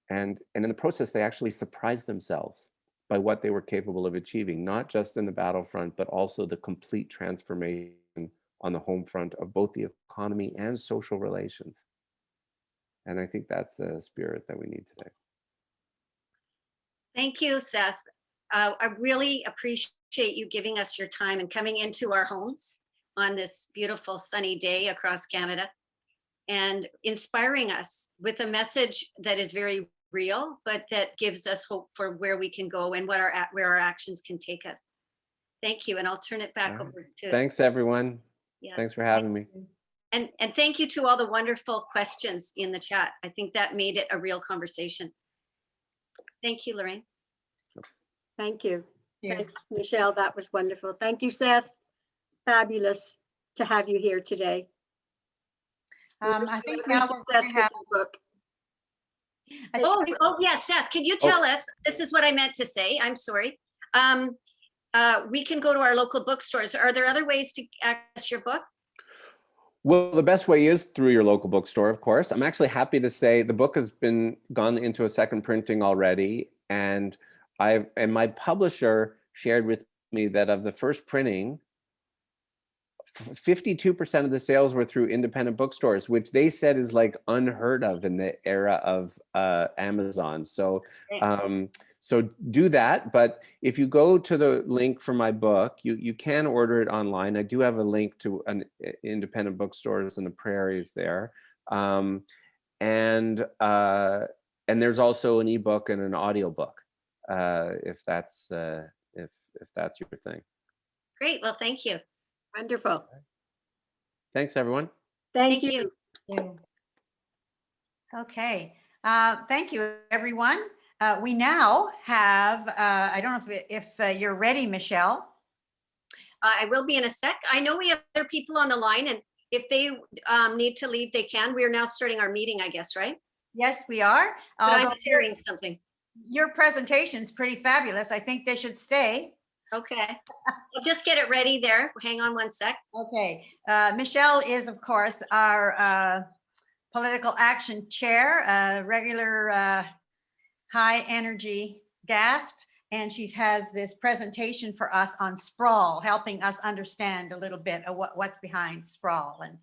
And in the process, they actually surprised themselves by what they were capable of achieving, not just in the battlefront, but also the complete transformation on the home front of both the economy and social relations. And I think that's the spirit that we need today. Thank you, Seth. I really appreciate you giving us your time and coming into our homes on this beautiful sunny day across Canada and inspiring us with a message that is very real, but that gives us hope for where we can go and where our actions can take us. Thank you, and I'll turn it back over to. Thanks, everyone. Yes. Thanks for having me. And thank you to all the wonderful questions in the chat. I think that made it a real conversation. Thank you, Lorraine. Thank you. Yeah. Thanks, Michelle. That was wonderful. Thank you, Seth. Fabulous to have you here today. I think Your now success with your book. Oh, yeah, Seth, can you tell us, this is what I meant to say, I'm sorry. We can go to our local bookstores. Are there other ways to access your book? Well, the best way is through your local bookstore, of course. I'm actually happy to say the book has gone into a second printing already, and my publisher shared with me that of the first printing, 52% of the sales were through independent bookstores, which they said is like unheard of in the era of Amazon. So, so do that. But if you go to the link for my book, you can order it online. I do have a link to an independent bookstores in the prairies there, and there's also an ebook and an audiobook if that's your thing. Great, well, thank you. Wonderful. Thanks, everyone. Thank Thank you. you. Okay. Thank you, everyone. We now have, I don't know if you're ready, Michelle. I will be in a sec. I know we have other people on the line, and if they need to leave, they can. We are now starting our meeting, I guess, right? Yes, we are. But I'm Although sharing something. your presentation's pretty fabulous. I think they should stay. Okay. I'll just get it ready there. Hang on one sec. Okay, Michelle is, of course, our political action chair, regular high energy gasp, and she has this presentation for us on sprawl, helping us understand a little bit of what's behind sprawl and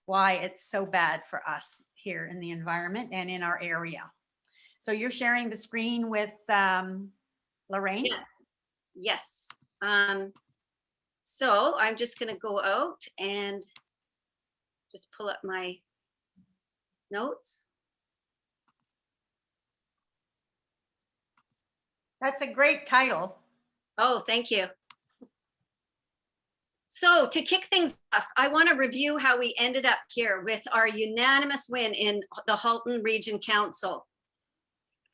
why it's so bad for us here in the environment and in our area. So you're sharing the screen with Lorraine? Yeah. Yes. So I'm just going to go out and just pull up my notes. That's a great title. Oh, thank you. So to kick things off, I want to review how we ended up here with our unanimous win in the Halton Region Council.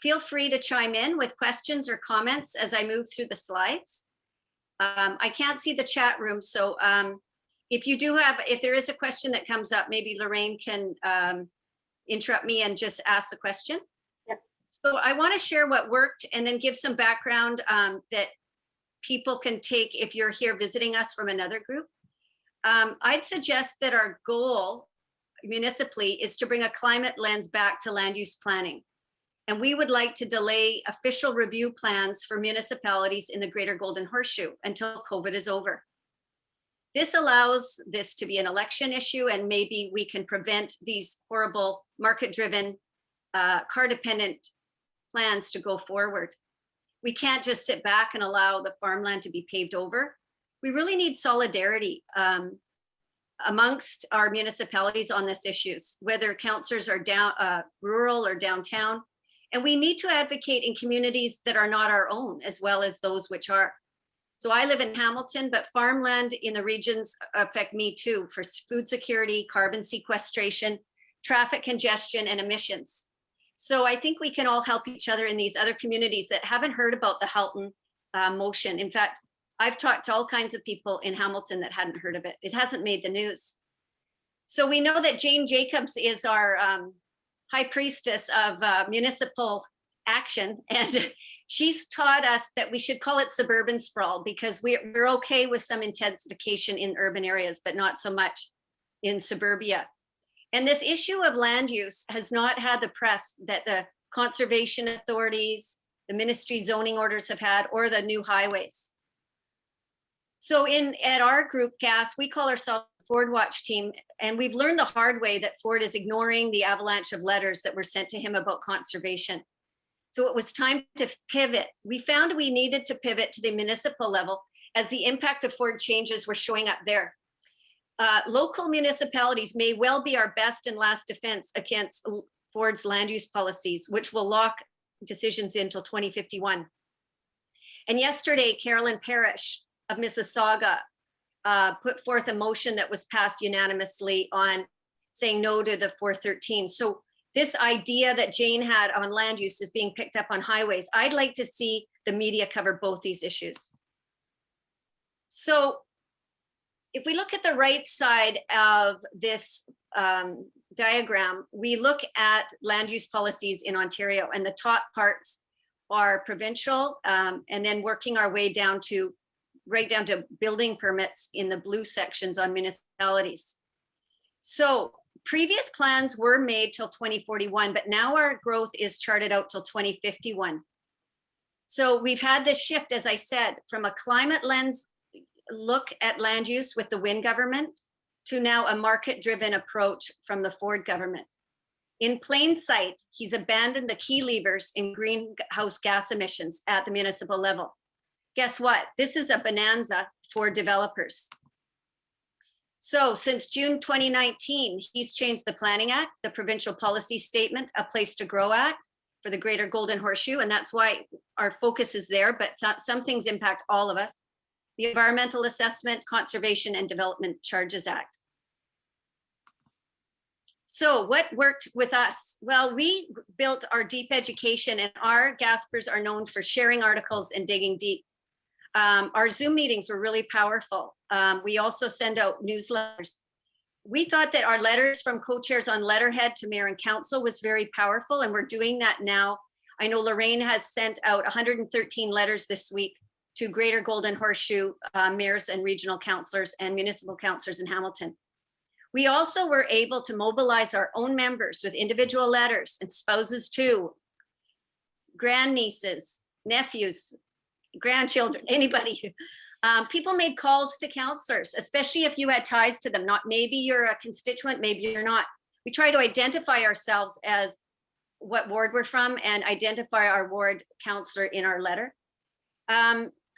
Feel free to chime in with questions or comments as I move through the slides. I can't see the chat room, so if there is a question that comes up, maybe Lorraine can interrupt me and just ask the question. Yep. So I want to share what worked and then give some background that people can take if you're here visiting us from another group. I'd suggest that our goal municipally is to bring a climate lens back to land use planning. And we would like to delay official review plans for municipalities in the Greater Golden Horseshoe until COVID is over. This allows this to be an election issue, and maybe we can prevent these horrible market-driven, car-dependent plans to go forward. We can't just sit back and allow the farmland to be paved over. We really need solidarity amongst our municipalities on this issues, whether councillors are rural or downtown. And we need to advocate in communities that are not our own, as well as those which are. So I live in Hamilton, but farmland in the regions affect me too, for food security, carbon sequestration, traffic congestion, and emissions. So I think we can all help each other in these other communities that haven't heard about the Halton motion. In fact, I've talked to all kinds of people in Hamilton that hadn't heard of it. It hasn't made the news. So we know that Jane Jacobs is our high priestess of municipal action, and she's taught us that we should call it suburban sprawl because we're okay with some intensification in urban areas, but not so much in suburbia. And this issue of land use has not had the press that the conservation authorities, the ministry zoning orders have had, or the new highways. So at our group, GAS, we call ourselves the Ford Watch team, and we've learned the hard way that Ford is ignoring the avalanche of letters that were sent to him about conservation. So it was time to pivot. We found we needed to pivot to the municipal level as the impact of Ford changes were showing up there. Local municipalities may well be our best and last defense against Ford's land use policies, which will lock decisions in until 2051. And yesterday, Carolyn Parrish of Mississauga put forth a motion that was passed unanimously on saying no to the 413. So this idea that Jane had on land use is being picked up on highways. I'd like to see the media cover both these issues. So if we look at the right side of this diagram, we look at land use policies in Ontario, and the top parts are provincial, and then working our way down to right down to building permits in the blue sections on municipalities. So previous plans were made till 2041, but now our growth is charted out till 2051. So we've had this shift, as I said, from a climate lens look at land use with the Wynne government to now a market-driven approach from the Ford government. In plain sight, he's abandoned the key levers in greenhouse gas emissions at the municipal level. Guess what? This is a bonanza for developers. So since June 2019, he's changed the Planning Act, the Provincial Policy Statement, A Place to Grow Act for the Greater Golden Horseshoe, and that's why our focus is there, but some things impact all of us. The Environmental Assessment, Conservation and Development Charges Act. So what worked with us? Well, we built our deep education, and our Gaspers are known for sharing articles and digging deep. Our Zoom meetings were really powerful. We also send out newsletters. We thought that our letters from co-chairs on letterhead to mayor and council was very powerful, and we're doing that now I know Lorraine has sent out 113 letters this week to Greater Golden Horseshoe mayors and regional councillors and municipal councillors in Hamilton. We also were able to mobilize our own members with individual letters, and spouses too, grandnieces, nephews, grandchildren, anybody. People made calls to councillors, especially if you had ties to them. Not maybe you're a constituent, maybe you're not. We try to identify ourselves as what ward we're from and identify our ward councillor in our letter.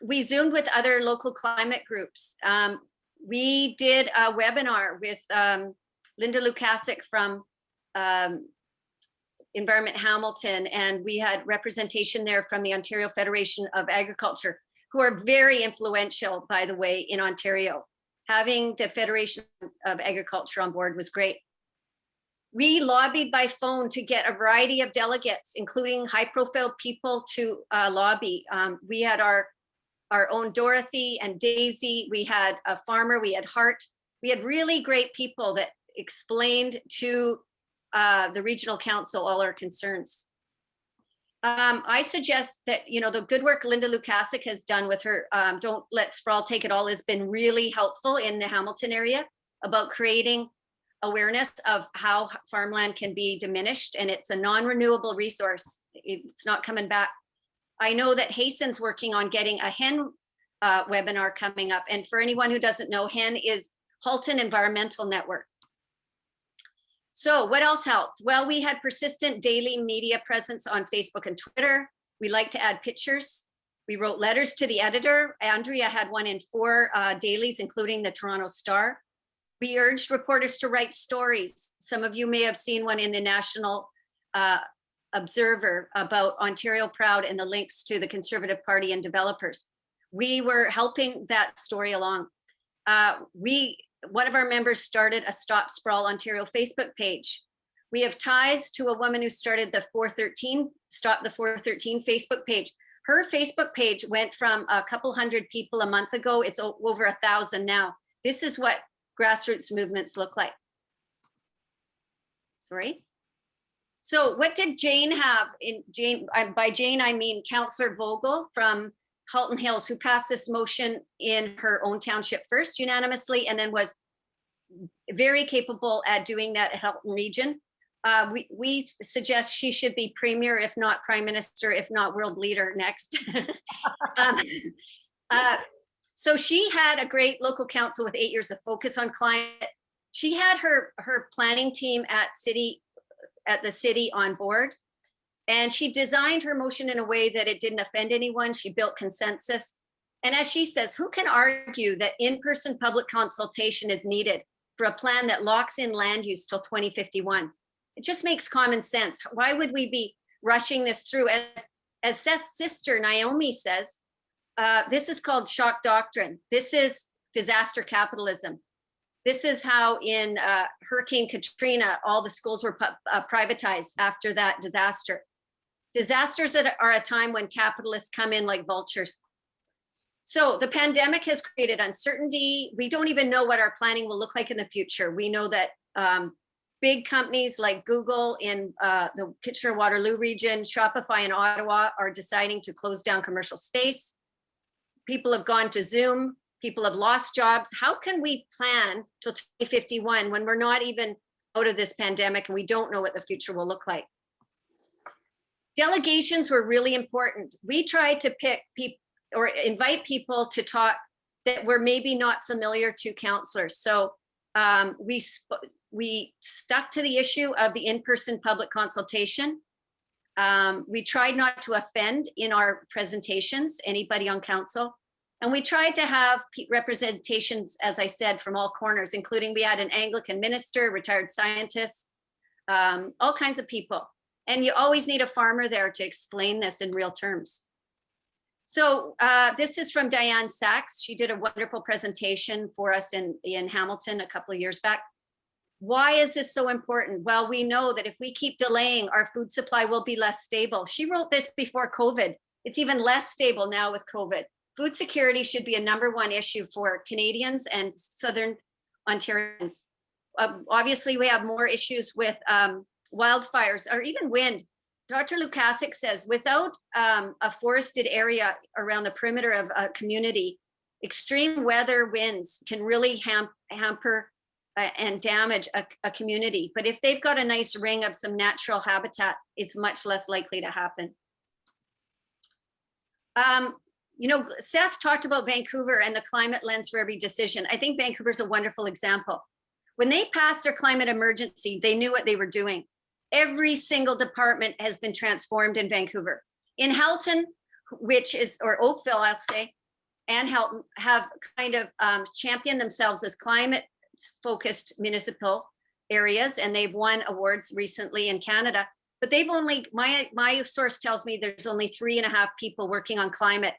We Zoomed with other local climate groups. We did a webinar with Linda Lukasic from Environment Hamilton, and we had representation there from the Ontario Federation of Agriculture, who are very influential, by the way, in Ontario. Having the Federation of Agriculture on board was great. We lobbied by phone to get a variety of delegates, including high-profile people to lobby. We had our own Dorothy and Daisy. We had a farmer, we had Hart. We had really great people that explained to the regional council all our concerns. I suggest that, the good work Linda Lukasic has done with her Don't Let Sprawl Take It All has been really helpful in the Hamilton area about creating awareness of how farmland can be diminished, and it's a non-renewable resource. It's not coming back. I know that Hasten's working on getting a HEN webinar coming up. And for anyone who doesn't know, HEN is Halton Environmental Network. So what else helped? Well, we had persistent daily media presence on Facebook and Twitter. We like to add pictures. We wrote letters to the editor. Andrea had one in 4 dailies, including the Toronto Star. We urged reporters to write stories. Some of you may have seen one in the National Observer about Ontario Proud and the links to the Conservative Party and developers. We were helping that story along. One of our members started a Stop Sprawl Ontario Facebook page. We have ties to a woman who started the 413, Stop the 413 Facebook page. Her Facebook page went from a couple hundred people a month ago. It's over 1,000 now. This is what grassroots movements look like. Sorry. So what did Jane have in Jane? By Jane, I mean Councillor Vogel from Halton Hills, who passed this motion in her own township first unanimously, and then was very capable at doing that at Halton Region. We suggest she should be premier, if not prime minister, if not world leader next. So she had a great local council with 8 years of focus on climate. She had her planning team at the city on board, and she designed her motion in a way that it didn't offend anyone. She built consensus. And as she says, who can argue that in-person public consultation is needed for a plan that locks in land use till 2051? It just makes common sense. Why would we be rushing this through? As Seth's sister Naomi says, this is called shock doctrine. This is disaster capitalism. This is how in Hurricane Katrina, all the schools were privatized after that disaster. Disasters are a time when capitalists come in like vultures. So the pandemic has created uncertainty. We don't even know what our planning will look like in the future. We know that big companies like Google in the Kitchener-Waterloo region, Shopify in Ottawa are deciding to close down commercial space. People have gone to Zoom. People have lost jobs. How can we plan till 2051 when we're not even out of this pandemic and we don't know what the future will look like? Delegations were really important. We tried to pick people or invite people to talk that were maybe not familiar to councillors. So we stuck to the issue of the in-person public consultation. We tried not to offend in our presentations, anybody on council. And we tried to have representations, as I said, from all corners, including we had an Anglican minister, retired scientists, all kinds of people. And you always need a farmer there to explain this in real terms. So this is from Diane Sachs. She did a wonderful presentation for us in Hamilton a couple of years back. Why is this so important? Well, we know that if we keep delaying, our food supply will be less stable. She wrote this before COVID. It's even less stable now with COVID. Food security should be a #1 issue for Canadians and Southern Ontarians. Obviously, we have more issues with wildfires or even wind. Dr. Lukasic says, without a forested area around the perimeter of a community, extreme weather winds can really hamper and damage a community. But if they've got a nice ring of some natural habitat, it's much less likely to happen. You know, Seth talked about Vancouver and the climate lens for every decision. I think Vancouver's a wonderful example. When they passed their climate emergency, they knew what they were doing. Every single department has been transformed in Vancouver. In Halton, which is, or Oakville, I'll say, and Halton have kind of championed themselves as climate-focused municipal areas, and they've won awards recently in Canada. But they've only, my source tells me there's only 3.5 people working on climate.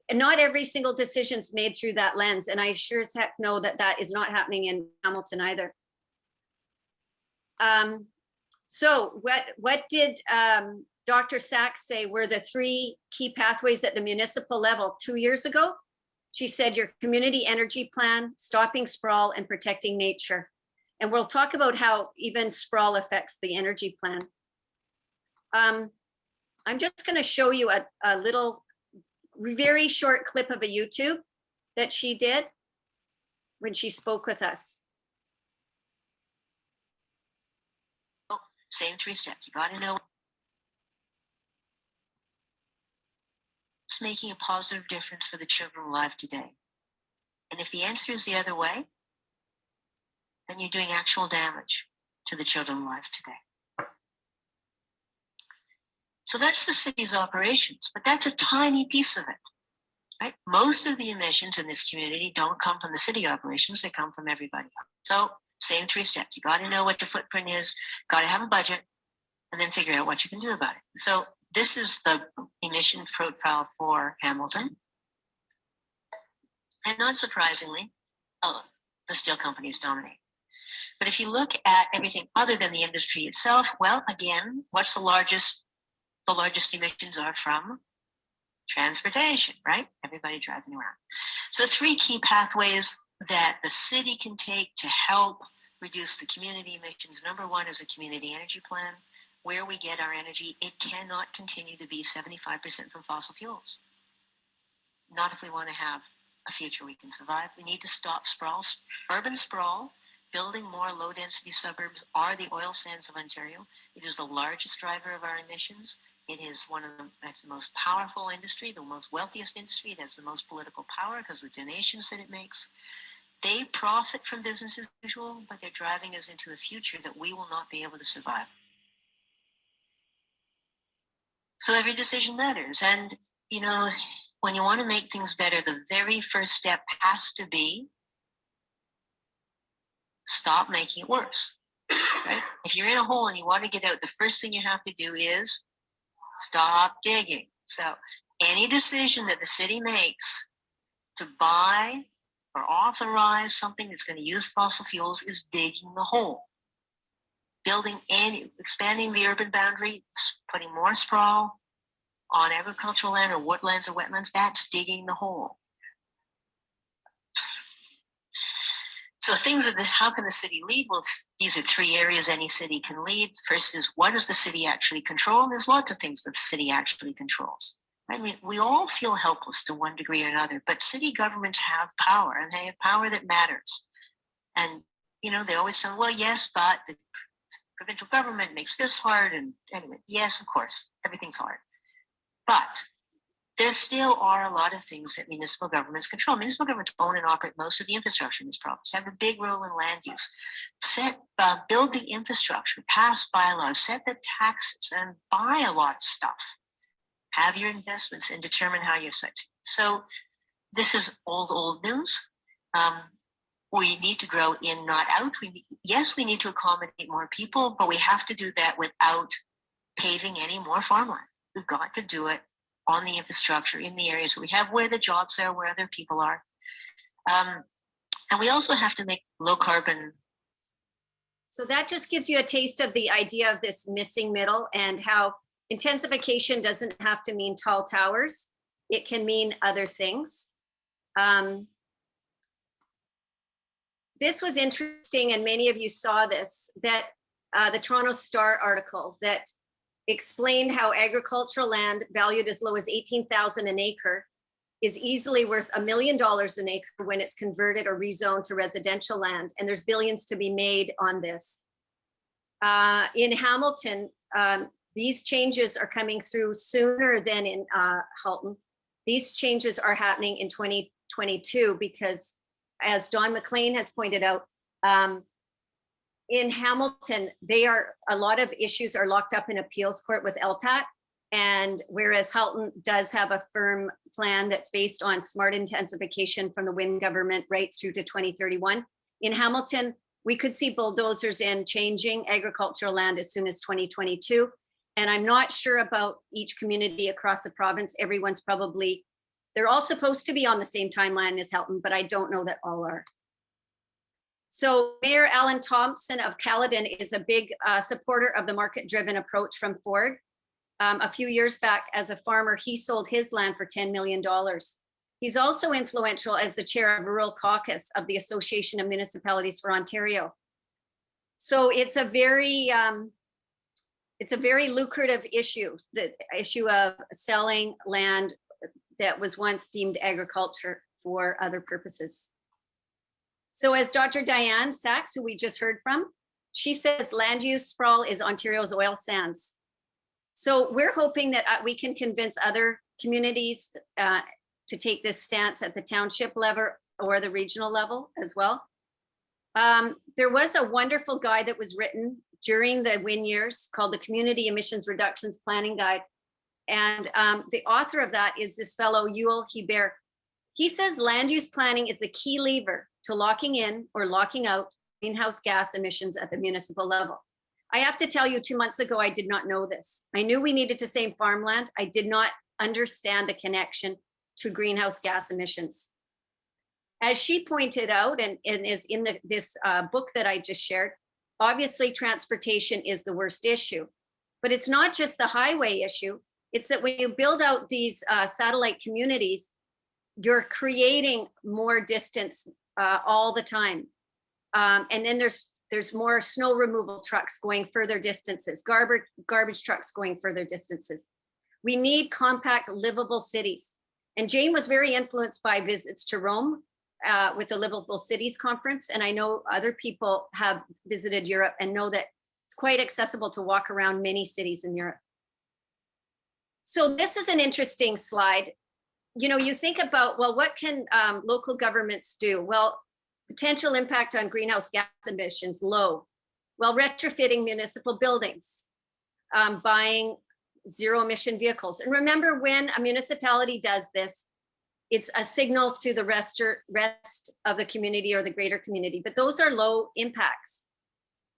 And not every single decision's made through that lens. And I sure as heck know that that is not happening in Hamilton either. So what did Dr. Sachs say were the 3 key pathways at the municipal level 2 years ago? She said your community energy plan, stopping sprawl, and protecting nature. And we'll talk about how even sprawl affects the energy plan. I'm just going to show you a little very short clip of a YouTube that she did when she spoke with us. Same 3 steps. You got to know it's making a positive difference for the children alive today. And if the answer is the other way, then you're doing actual damage to the children alive today. So that's the city's operations, but that's a tiny piece of it, right? Most of the emissions in this community don't come from the city operations, they come from everybody else. So same 3 steps. You got to know what your footprint is, got to have a budget, and then figure out what you can do about it. So this is the emission profile for Hamilton. And not surprisingly, the steel companies dominate. But if you look at everything other than the industry itself, well, again, what's the largest? The largest emissions are from transportation, right? Everybody driving around. So 3 key pathways that the city can take to help reduce the community emissions. Number 1 is a community energy plan. Where we get our energy, it cannot continue to be 75% from fossil fuels. Not if we want to have a future we can survive. We need to stop sprawl, urban sprawl. Building more low-density suburbs are the oil sands of Ontario. It is the largest driver of our emissions. It is that's the most powerful industry, the most wealthiest industry. It has the most political power because of the donations that it makes. They profit from business as usual, but they're driving us into a future that we will not be able to survive. So every decision matters. And, you know, when you want to make things better, the very first step has to be stop making it worse, right? If you're in a hole and you want to get out, the first thing you have to do is stop digging. So any decision that the city makes to buy or authorize something that's going to use fossil fuels is digging the hole. Expanding the urban boundary, putting more sprawl on agricultural land or woodlands or wetlands, that's digging the hole. So how can the city lead? Well, these are 3 areas any city can lead. First is, what does the city actually control? And there's lots of things that the city actually controls. I mean, we all feel helpless to one degree or another, but city governments have power, and they have power that matters. And, you know, they always say, well, yes, but the provincial government makes this hard. And anyway, yes, of course, everything's hard. But there still are a lot of things that municipal governments control. Municipal governments own and operate most of the infrastructure in this province, have a big role in land use. Build the infrastructure, pass bylaws, set the taxes, and buy a lot of stuff. Have your investments and determine how you're such. So this is old news. We need to grow in, not out. Yes, we need to accommodate more people, but we have to do that without paving any more farmland. We've got to do it on the infrastructure in the areas where the jobs are, where other people are. And we also have to make low carbon. So that just gives you a taste of the idea of this missing middle and how intensification doesn't have to mean tall towers. It can mean other things. This was interesting, and many of you saw this, that the Toronto Star article that explained how agricultural land valued as low as 18,000 an acre is easily worth $1 million an acre when it's converted or rezoned to residential land. And there's billions to be made on this. In Hamilton, these changes are coming through sooner than in Halton. These changes are happening in 2022 because, as Don McLean has pointed out, in Hamilton, a lot of issues are locked up in appeals court with LPAT. And whereas Halton does have a firm plan that's based on smart intensification from the Wynne government right through to 2031, in Hamilton, we could see bulldozers in changing agricultural land as soon as 2022. And I'm not sure about each community across the province. Everyone's probably, they're all supposed to be on the same timeline as Halton, but I don't know that all are. So Mayor Alan Thompson of Caledon is a big supporter of the market-driven approach from Ford. A few years back, as a farmer, he sold his land for $10 million. He's also influential as the chair of Rural Caucus of the Association of Municipalities for Ontario. So it's a very lucrative issue, the issue of selling land that was once deemed agriculture for other purposes. So as Dr. Diane Sachs, who we just heard from, she says land use sprawl is Ontario's oil sands. So we're hoping that we can convince other communities to take this stance at the township level or the regional level as well. There was a wonderful guide that was written during the Wynne years called the Community Emissions Reductions Planning Guide. And the author of that is this fellow, Yuval Hebert. He says land use planning is the key lever to locking in or locking out greenhouse gas emissions at the municipal level. I have to tell you, 2 months ago, I did not know this. I knew we needed to save farmland. I did not understand the connection to greenhouse gas emissions. As she pointed out, and is in this book that I just shared, obviously transportation is the worst issue, but it's not just the highway issue. It's that when you build out these satellite communities, you're creating more distance all the time. And then there's more snow removal trucks going further distances, garbage trucks going further distances. We need compact, livable cities. And Jane was very influenced by visits to Rome with the Livable Cities Conference. And I know other people have visited Europe and know that it's quite accessible to walk around many cities in Europe. So this is an interesting slide. You know, you think about, well, what can local governments do? Well, potential impact on greenhouse gas emissions, low. Well, retrofitting municipal buildings, buying zero emission vehicles. And remember, when a municipality does this, it's a signal to the rest of the community or the greater community, but those are low impacts.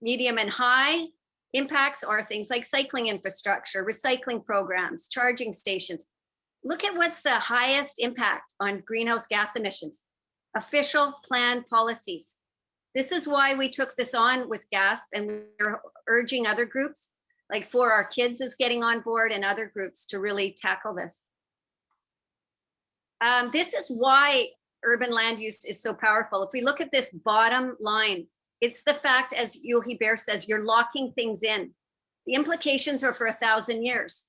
Medium and high impacts are things like cycling infrastructure, recycling programs, charging stations. Look at what's the highest impact on greenhouse gas emissions. Official plan policies. This is why we took this on with GASP, and we're urging other groups, like For Our Kids is getting on board and other groups to really tackle this. This is why urban land use is so powerful. If we look at this bottom line, it's the fact, as Yuval Hebert says, you're locking things in. The implications are for 1,000 years.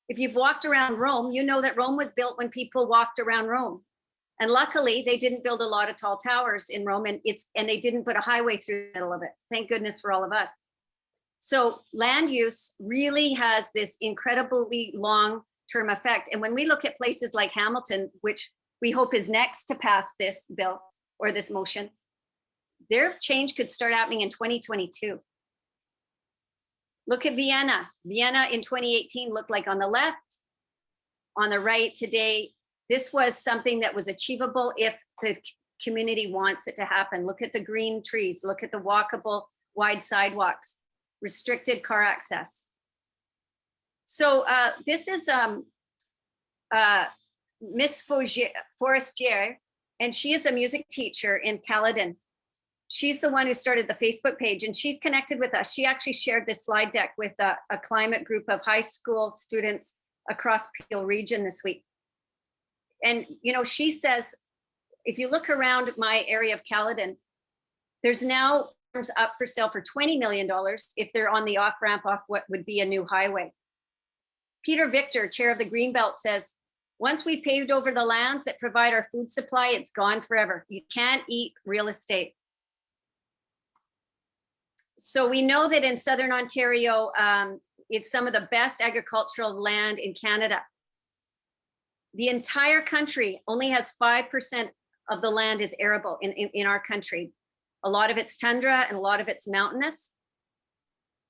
If you've walked around Rome, you know that Rome was built when people walked around Rome. And luckily, they didn't build a lot of tall towers in Rome, and they didn't put a highway through the middle of it. Thank goodness for all of us. So land use really has this incredibly long-term effect. And when we look at places like Hamilton, which we hope is next to pass this bill or this motion, their change could start happening in 2022. Look at Vienna. Vienna in 2018 looked like on the left. On the right today, this was something that was achievable if the community wants it to happen. Look at the green trees, look at the walkable wide sidewalks, restricted car access. So this is Miss Forestier, and she is a music teacher in Caledon. She's the one who started the Facebook page, and she's connected with us. She actually shared this slide deck with a climate group of high school students across Peel region this week. And, you know, she says, if you look around my area of Caledon, there's now farms up for sale for $20 million if they're on the off-ramp off what would be a new highway. Peter Victor, chair of the Greenbelt, says, once we paved over the lands that provide our food supply, it's gone forever. You can't eat real estate. So we know that in Southern Ontario, it's some of the best agricultural land in Canada. The entire country only has 5% of the land is arable in our country. A lot of it's tundra and a lot of it's mountainous.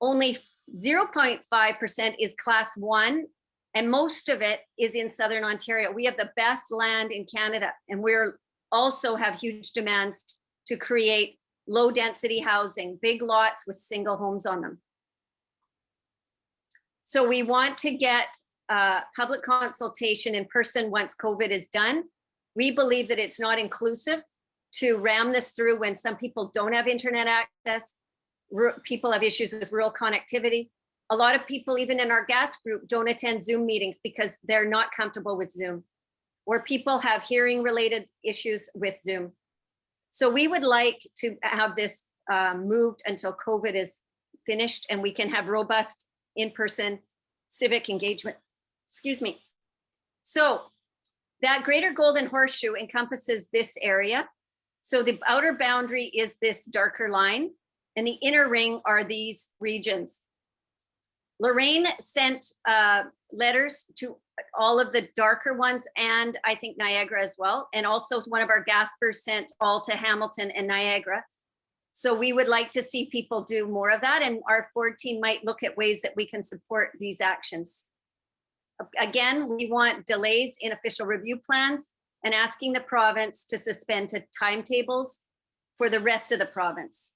Only 0.5% is class 1, and most of it is in Southern Ontario. We have the best land in Canada, and we're also have huge demands to create low density housing, big lots with single homes on them. So we want to get public consultation in person once COVID is done. We believe that it's not inclusive to ram this through when some people don't have internet access. People have issues with rural connectivity. A lot of people, even in our gas group, don't attend Zoom meetings because they're not comfortable with Zoom, or people have hearing related issues with Zoom. So we would like to have this moved until COVID is finished and we can have robust in-person civic engagement. Excuse me. So that Greater Golden Horseshoe encompasses this area. So the outer boundary is this darker line, and the inner ring are these regions. Lorraine sent letters to all of the darker ones, and I think Niagara as well. And also one of our Gaspers sent all to Hamilton and Niagara. So we would like to see people do more of that, and our Ford team might look at ways that we can support these actions. Again, we want delays in official review plans and asking the province to suspend to timetables for the rest of the province.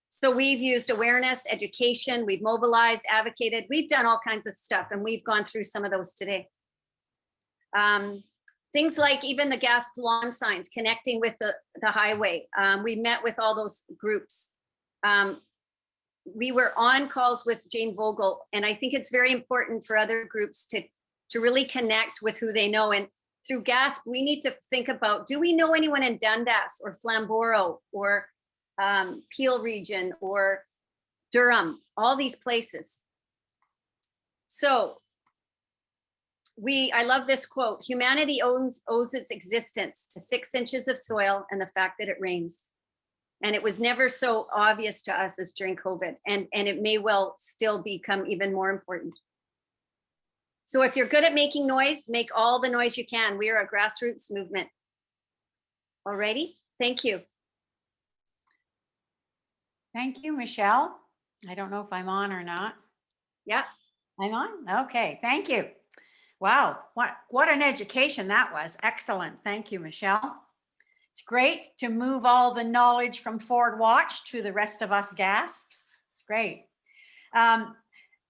So we've used awareness, education, we've mobilized, advocated, we've done all kinds of stuff, and we've gone through some of those today. Things like even the Gath lawn signs connecting with the highway. We met with all those groups. We were on calls with Jane Vogel, and I think it's very important for other groups to really connect with who they know. And through GASP, we need to think about, do we know anyone in Dundas or Flamborough or Peel region or Durham, all these places. So I love this quote, humanity owes its existence to 6 inches of soil and the fact that it rains. And it was never so obvious to us as during COVID, and it may well still become even more important. So if you're good at making noise, make all the noise you can. We are a grassroots movement. Alrighty, thank you. Thank you, Michelle. I don't know if I'm on or not. Yeah. I'm on? Okay, thank you. Wow, what an education that was. Excellent. Thank you, Michelle. It's great to move all the knowledge from Ford Watch to the rest of us Gasps. It's great.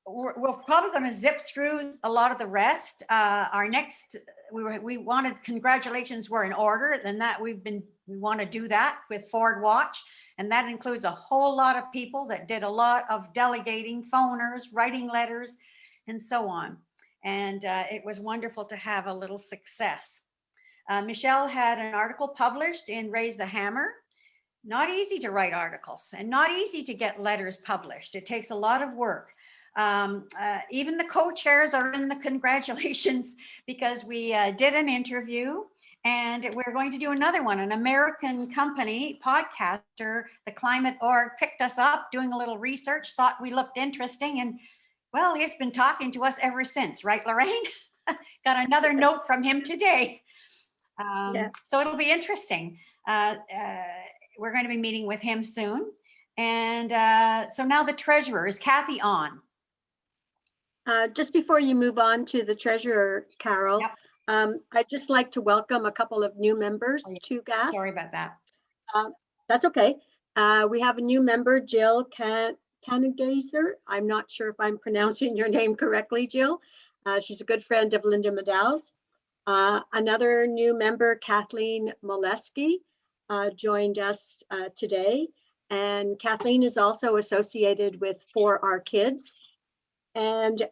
We're probably going to zip through a lot of the rest. Our next, we wanted congratulations were in order, and that we want to do that with Ford Watch. And that includes a whole lot of people that did a lot of delegating, phoners, writing letters, and so on. And it was wonderful to have a little success. Michelle had an article published in Raise the Hammer. Not easy to write articles and not easy to get letters published. It takes a lot of work. Even the co-chairs are in the congratulations because we did an interview. And we're going to do another one. An American company, podcaster, the Climate Org, picked us up doing a little research, thought we looked interesting. And well, he's been talking to us ever since, right, Lorraine? Got another note from him today. Yeah. So it'll be interesting. We're going to be meeting with him soon. And so now the treasurer, is Kathy on? Just before you move on to the treasurer, Carol, Yep. I'd just like to welcome a couple of new members to GAS. Sorry about that. That's okay. We have a new member, Jill Canagazer. I'm not sure if I'm pronouncing your name correctly, Jill. She's a good friend of Linda Madow's. Another new member, Kathleen Molesky, joined us today. And Kathleen is also associated with For Our Kids. And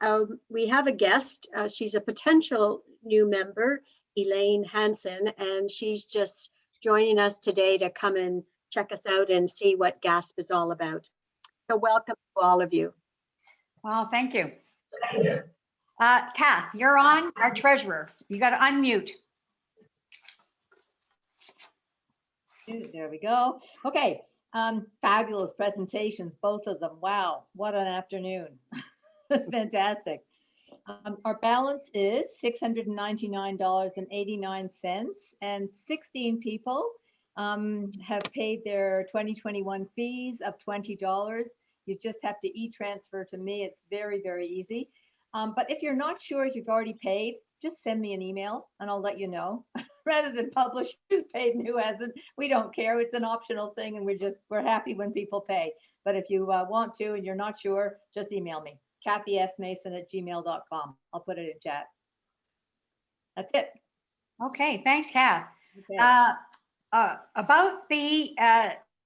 we have a guest. She's a potential new member, Elaine Hansen, and she's just joining us today to come and check us out and see what GASP is all about. So welcome to all of you. Well, thank you. Kath, you're on, our treasurer. You got to unmute. There we go. Okay, fabulous presentations, both of them. Wow, what an afternoon. That's fantastic. Our balance is $699.89, and 16 people have paid their 2021 fees of $20. You just have to e-transfer to me. It's very, very easy. But if you're not sure if you've already paid, just send me an email and I'll let you know. Rather than publish who's paid and who hasn't, we don't care. It's an optional thing, and we're happy when people pay. But if you want to and you're not sure, just email me, kathysmason@gmail.com. I'll put it in chat. That's it. Okay, thanks, Kath. Okay. About the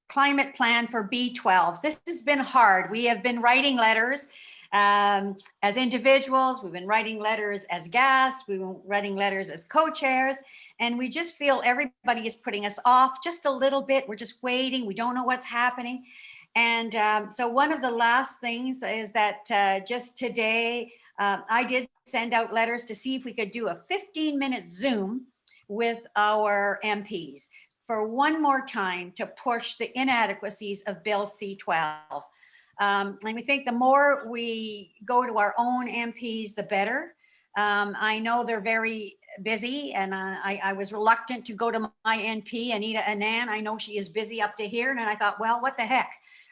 climate plan for B12, this has been hard. We have been writing letters as individuals. We've been writing letters as GAS. We've been writing letters as co-chairs. And we just feel everybody is putting us off just a little bit. We're just waiting. We don't know what's happening. And so one of the last things is that just today, I did send out letters to see if we could do a 15-minute Zoom with our MPs for one more time to push the inadequacies of Bill C-12. And we think the more we go to our own MPs, the better. I know they're very busy, and I was reluctant to go to my NP, Anita Anand. I know she is busy up to here, and I thought, well, what the heck?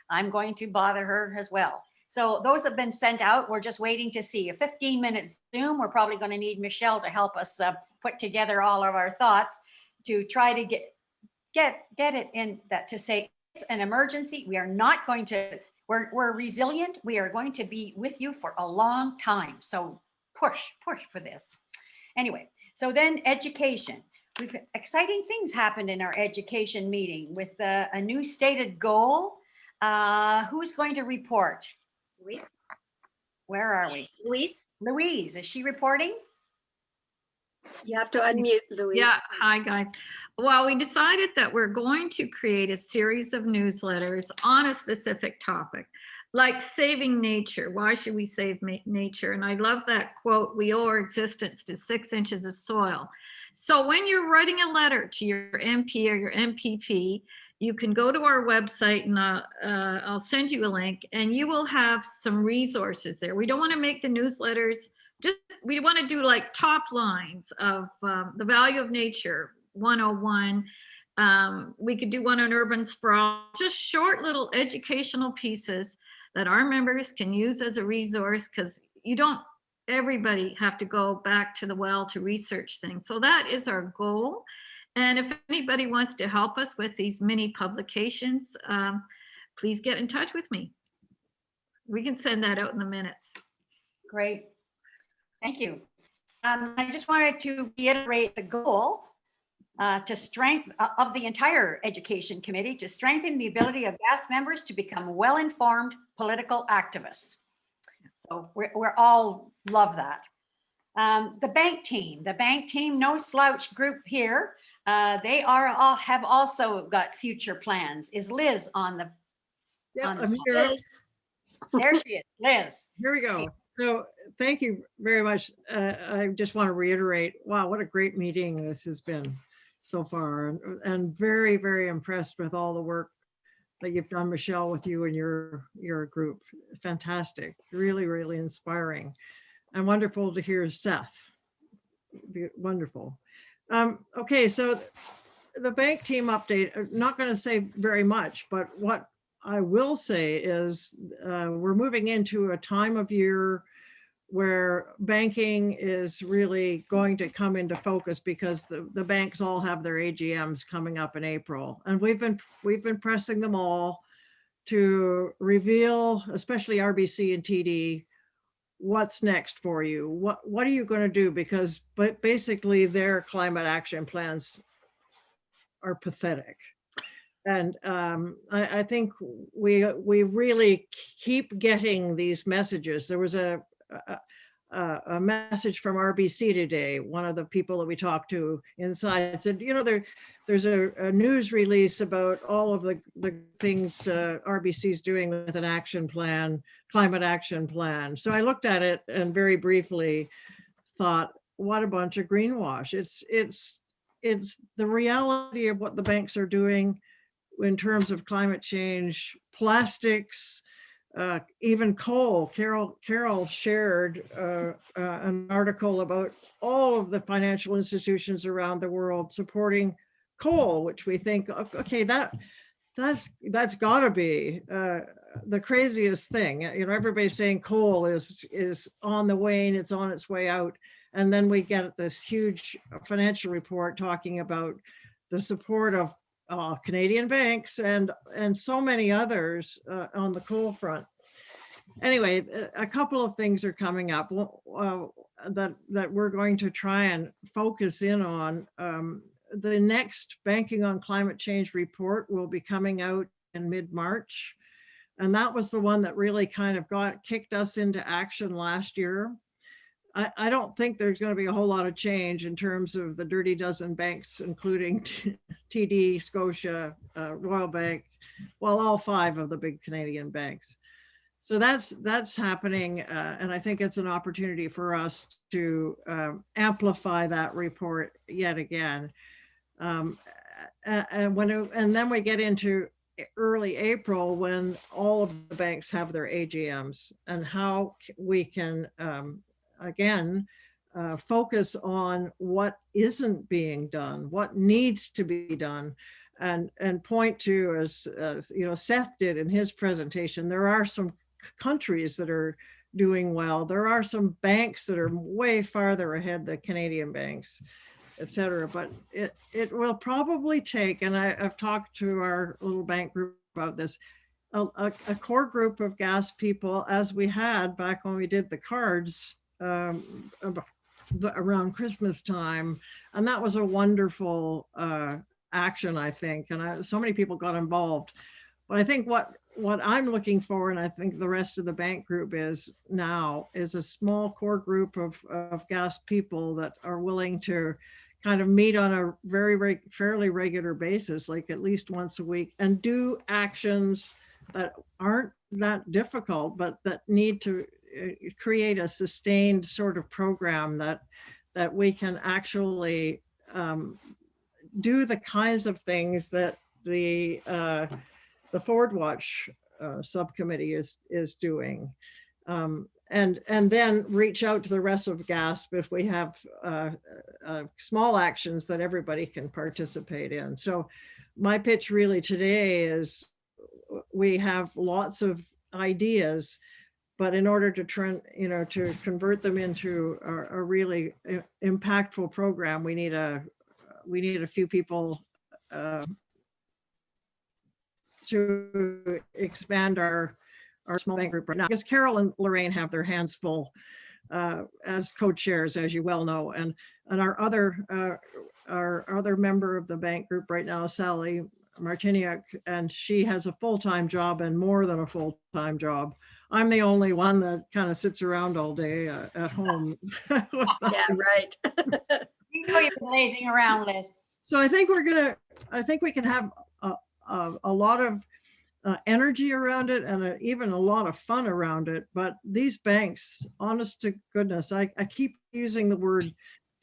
I'm going to bother her as well. So those have been sent out. We're just waiting to see a 15-minute Zoom. We're probably going to need Michelle to help us put together all of our thoughts to try to get it in that, to say it's an emergency. We are not going to, we're resilient. We are going to be with you for a long time. So push for this. Anyway, so then education. We've exciting things happened in our education meeting with a new stated goal. Who's going to report? Louise? Where are we? Louise? Louise, is she reporting? You have to unmute, Louise. Yeah, hi guys. Well, we decided that we're going to create a series of newsletters on a specific topic, like saving nature. Why should we save nature? And I love that quote, we owe our existence to 6 inches of soil. So when you're writing a letter to your MP or your MPP, you can go to our website, and I'll send you a link, and you will have some resources there. We don't want to make the newsletters, we want to do like top lines of the value of nature 101. We could do one on urban sprawl, just short little educational pieces that our members can use as a resource, because everybody have to go back to the well to research things. So that is our goal. And if anybody wants to help us with these mini publications, please get in touch with me. We can send that out in the minutes. Great. Thank you. I just wanted to reiterate the goal to strengthen of the entire education committee, to strengthen the ability of GAS members to become well-informed political activists. So we're all love that. The bank team, no slouch group here. They have also got future plans. Is Liz on the? Yeah, on the I'm phone? here. There she is, Liz. Here we go. So thank you very much. I just want to reiterate, wow, what a great meeting this has been so far, and very, very impressed with all the work that you've done, Michelle, with you and your group. Fantastic, really, really inspiring, and wonderful to hear Seth. Wonderful. Okay, so the bank team update, I'm not going to say very much, but what I will say is we're moving into a time of year where banking is really going to come into focus, because the banks all have their AGMs coming up in April. And we've been pressing them all to reveal, especially RBC and TD, what's next for you. What are you going to do? Because basically their climate action plans are pathetic. And I think we really keep getting these messages. There was a message from RBC today. One of the people that we talked to inside said, you know, there's a news release about all of the things RBC is doing with an action plan climate action plan. So I looked at it and very briefly thought, what a bunch of greenwash. It's the reality of what the banks are doing in terms of climate change, plastics, even coal. Carol shared an article about all of the financial institutions around the world supporting coal, which we think, okay, that's got to be the craziest thing. You know, everybody's saying coal is on the wane, it's on its way out, and then we get this huge financial report talking about the support of Canadian banks and so many others on the coal front. Anyway, a couple of things are coming up that we're going to try and focus in on. The next Banking on Climate Change report will be coming out in mid-March. And that was the one that really kind of kicked us into action last year. I don't think there's going to be a whole lot of change in terms of the dirty dozen banks, including TD, Scotia, Royal Bank, well, all 5 of the big Canadian banks. So that's happening, and I think it's an opportunity for us to amplify that report yet again. And then we get into early April when all of the banks have their AGMs, and how we can again focus on what isn't being done, what needs to be done, and point to, as you know, Seth did in his presentation, there are some countries that are doing well. There are some banks that are way farther ahead than Canadian banks, et cetera. But it will probably take, and I've talked to our little bank group about this, a core group of gas people, as we had back when we did the cards around Christmas time. And that was a wonderful action, I think. And so many people got involved. But I think what I'm looking for, and I think the rest of the bank group is a small core group of gas people that are willing to kind of meet on a fairly regular basis, like at least once a week, and do actions that aren't that difficult, but that need to create a sustained sort of program that we can actually do the kinds of things that the Forward Watch subcommittee is doing, and then reach out to the rest of GASP if we have small actions that everybody can participate in. So my pitch really today is we have lots of ideas, but in order to to convert them into a really impactful program, we need a few people to expand our small bank group right now, because Carol and Lorraine have their hands full as co-chairs, as you well know, and our other member of the bank group right now, Sally Martiniak, and she has a full-time job and more than a full-time job. I'm the only one that kind of sits around all day at home. Yeah, right. You know you're blazing around, Liz. So I think we can have a lot of energy around it, and even a lot of fun around it. But these banks, honest to goodness, I keep using the word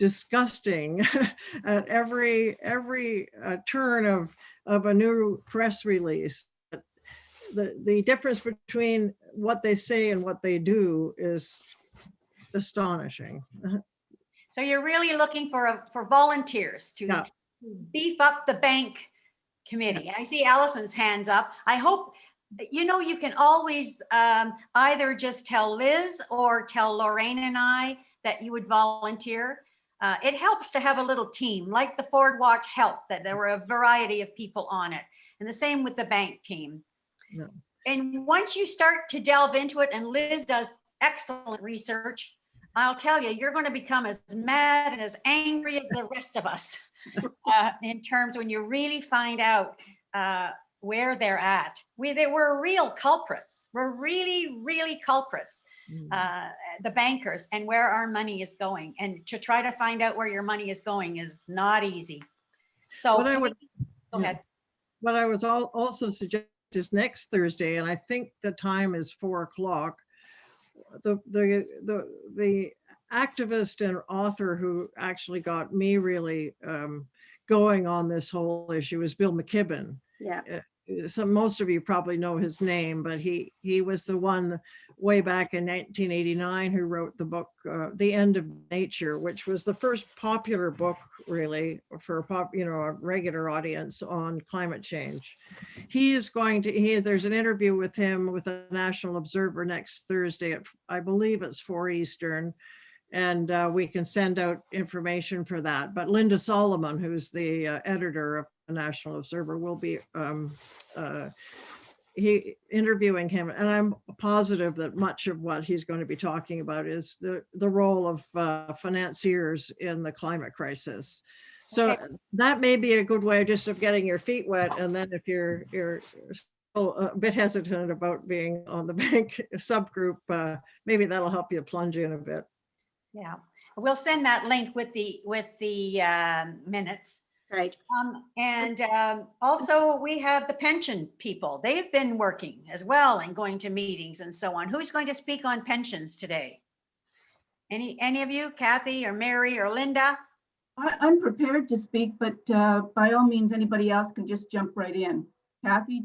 disgusting at every turn of a new press release. The difference between what they say and what they do is astonishing. So you're really looking for volunteers to beef up the bank committee. And I see Allison's hands up. I hope, you can always either just tell Liz or tell Lorraine and I that you would volunteer. It helps to have a little team, like the Forward Watch helped, that there were a variety of people on it. And the same with the bank team. Yeah. And once you start to delve into it, and Liz does excellent research, I'll tell you, you're going to become as mad and as angry as the rest of us in terms when you really find out where they're at. They were real culprits. We're really, really culprits, the bankers, and where our money is going. And to try to find out where your money is going is not easy. So But I would, go ahead. What I was also suggesting is next Thursday, and I think the time is 4 o'clock. The activist and author who actually got me really going on this whole issue is Bill McKibben. Yeah. So most of you probably know his name, but he was the one way back in 1989 who wrote the book The End of Nature, which was the first popular book really for a regular audience on climate change. He is going to there's an interview with him with the National Observer next Thursday at, I believe it's 4 Eastern, and we can send out information for that. But Linda Solomon, who's the editor of the National Observer, will be interviewing him, and I'm positive that much of what he's going to be talking about is the role of financiers in the climate crisis. So that may be a good way just of getting your feet wet, and then if you're still a bit hesitant about being on the bank subgroup, maybe that'll help you plunge in a bit. Yeah, we'll send that link with the minutes. Right. And also we have the pension people. They've been working as well and going to meetings and so on. Who's going to speak on pensions today? Any of you, Kathy or Mary or Linda? I'm prepared to speak, but by all means, anybody else can just jump right in. Kathy,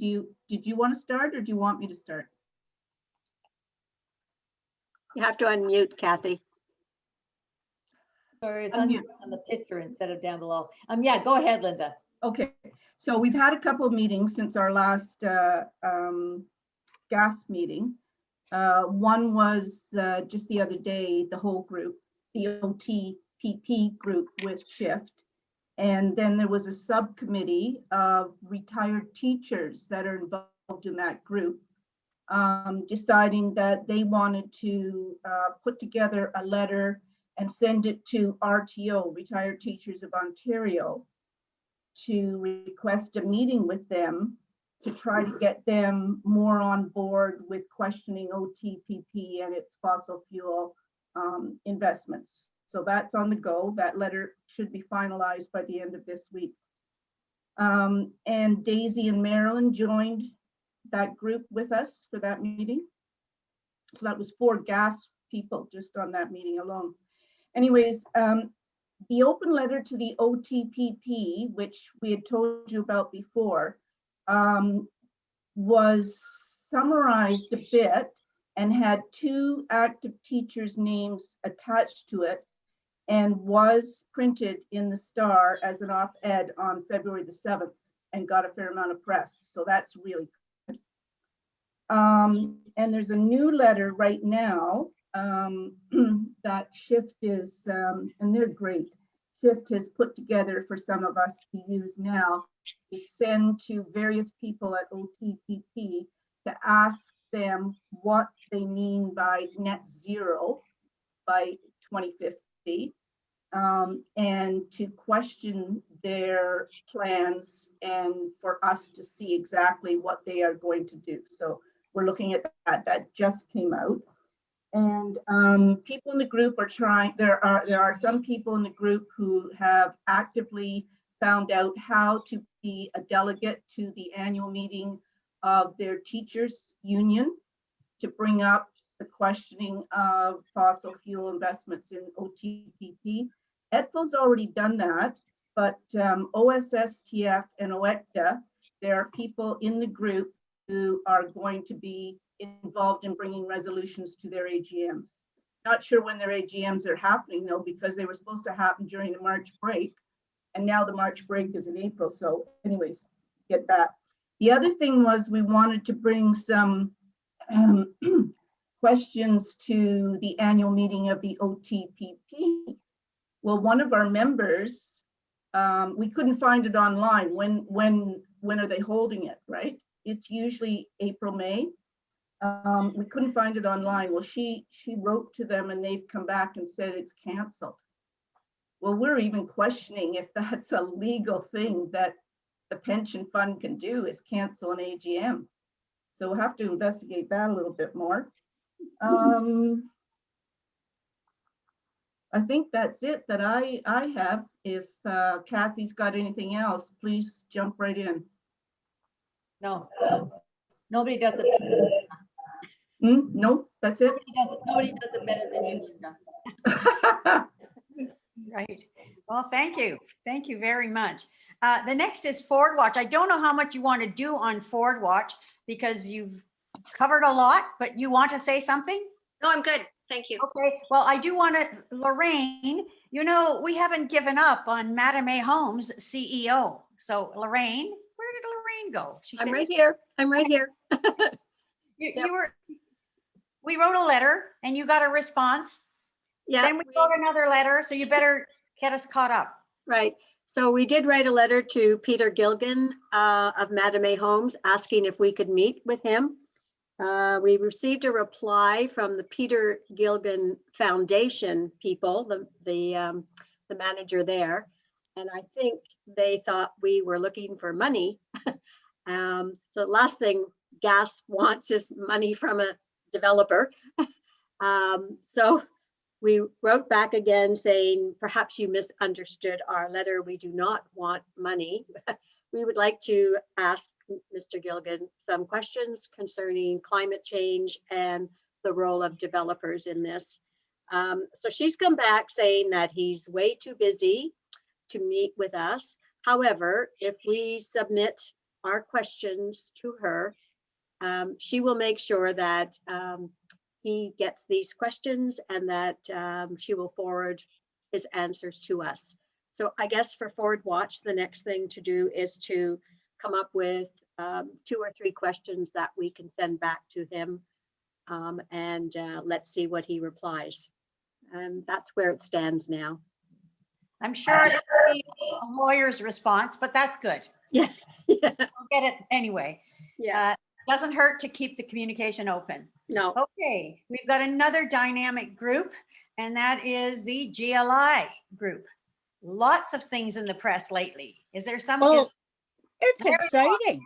did you want to start or do you want me to start? You have to unmute, Kathy. Sorry, it's Unmute. on the picture instead of down below. Yeah, go ahead, Linda. Okay, so we've had a couple of meetings since our last gas meeting. One was just the other day, the whole group, the OTPP group with Shift. And then there was a subcommittee of retired teachers that are involved in that group, deciding that they wanted to put together a letter and send it to RTO, Retired Teachers of Ontario, to request a meeting with them to try to get them more on board with questioning OTPP and its fossil fuel investments. So that's on the go. That letter should be finalized by the end of this week. And Daisy and Marilyn joined that group with us for that meeting. So that was 4 gas people just on that meeting alone. Anyways, the open letter to the OTPP, which we had told you about before, was summarized a bit and had 2 active teachers' names attached to it and was printed in the Star as an op-ed on February the 7th and got a fair amount of press. So that's really good. And there's a new letter right now that Shift is, and they're great, Shift has put together for some of us to use now to send to various people at OTPP to ask them what they mean by net zero by 2050, and to question their plans and for us to see exactly what they are going to do. So we're looking at that. That just came out. And people in the group are trying, there are some people in the group who have actively found out how to be a delegate to the annual meeting of their teachers union to bring up the questioning of fossil fuel investments in OTPP. EDFO's already done that, but OSSTF and OECTA, there are people in the group who are going to be involved in bringing resolutions to their AGMs. Not sure when their AGMs are happening though, because they were supposed to happen during the March break, and now the March break is in April. So anyways, get that. The other thing was we wanted to bring some questions to the annual meeting of the OTPP. Well, one of our members, we couldn't find it online. When are they holding it, right? It's usually April, May. We couldn't find it online. Well, she wrote to them and they've come back and said it's canceled. Well, we're even questioning if that's a legal thing that the pension fund can do, is cancel an AGM. So we'll have to investigate that a little bit more. I think that's it that I have. If Kathy's got anything else, please jump right in. No, Nobody does it. better than Linda. No, that's it. Nobody does it better than you, Linda. Right. Well, thank you. Thank you very much. The next is Ford Watch. I don't know how much you want to do on Ford Watch because you've covered a lot, but you want to say something? No, I'm good. Thank you. Okay, well, I do want to, Lorraine, you know, we haven't given up on Madame A. Holmes, CEO. So Lorraine, where did Lorraine go? She I'm said right here. I'm right here. you were, we wrote a letter and you got a response. Yeah. Then we wrote another letter, so you better get us caught up. Right. So we did write a letter to Peter Gilgan of Madame A. Homes asking if we could meet with him. We received a reply from the Peter Gilgan Foundation people, the manager there, and I think they thought we were looking for money. So the last thing GAS wants is money from a developer. So we wrote back again saying, perhaps you misunderstood our letter. We do not want money. We would like to ask Mr. Gilgan some questions concerning climate change and the role of developers in this. So she's come back saying that he's way too busy to meet with us. However, if we submit our questions to her, she will make sure that he gets these questions and that she will forward his answers to us. So I guess for Ford Watch, the next thing to do is to come up with 2 or 3 questions that we can send back to him, and let's see what he replies. And that's where it stands now. I'm sure it'll be a lawyer's response, but that's good. Yes. Yeah. We'll get it anyway. Yeah. Doesn't hurt to keep the communication open. No. Okay, we've got another dynamic group, and that is the GLI group. Lots of things in the press lately. Is there some? Well, it's Very exciting.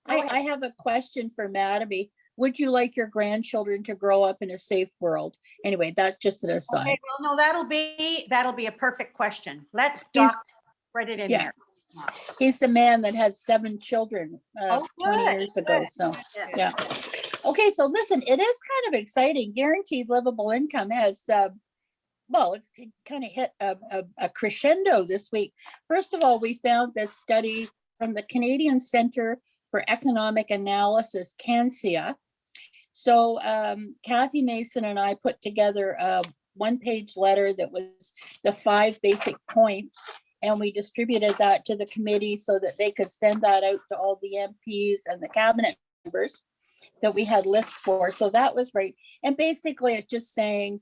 Go ahead. I have a question for Madame. Would you like your grandchildren to grow up in a safe world? Anyway, that's just an aside. Okay, well, no, that'll be a perfect question. Let's He's- write it in yeah. there. He's the man that had 7 children 20 good, years ago. good. So, yeah. Okay, so listen, it is kind of exciting. Guaranteed livable income has, well, it's kind of hit a crescendo this week. First of all, we found this study from the Canadian Centre for Economic Analysis, CANCEA. So Kathy Mason and I put together a 1-page letter that was the 5 basic points, and we distributed that to the committee so that they could send that out to all the MPs and the cabinet members that we had lists for. So that was great. And basically it's just saying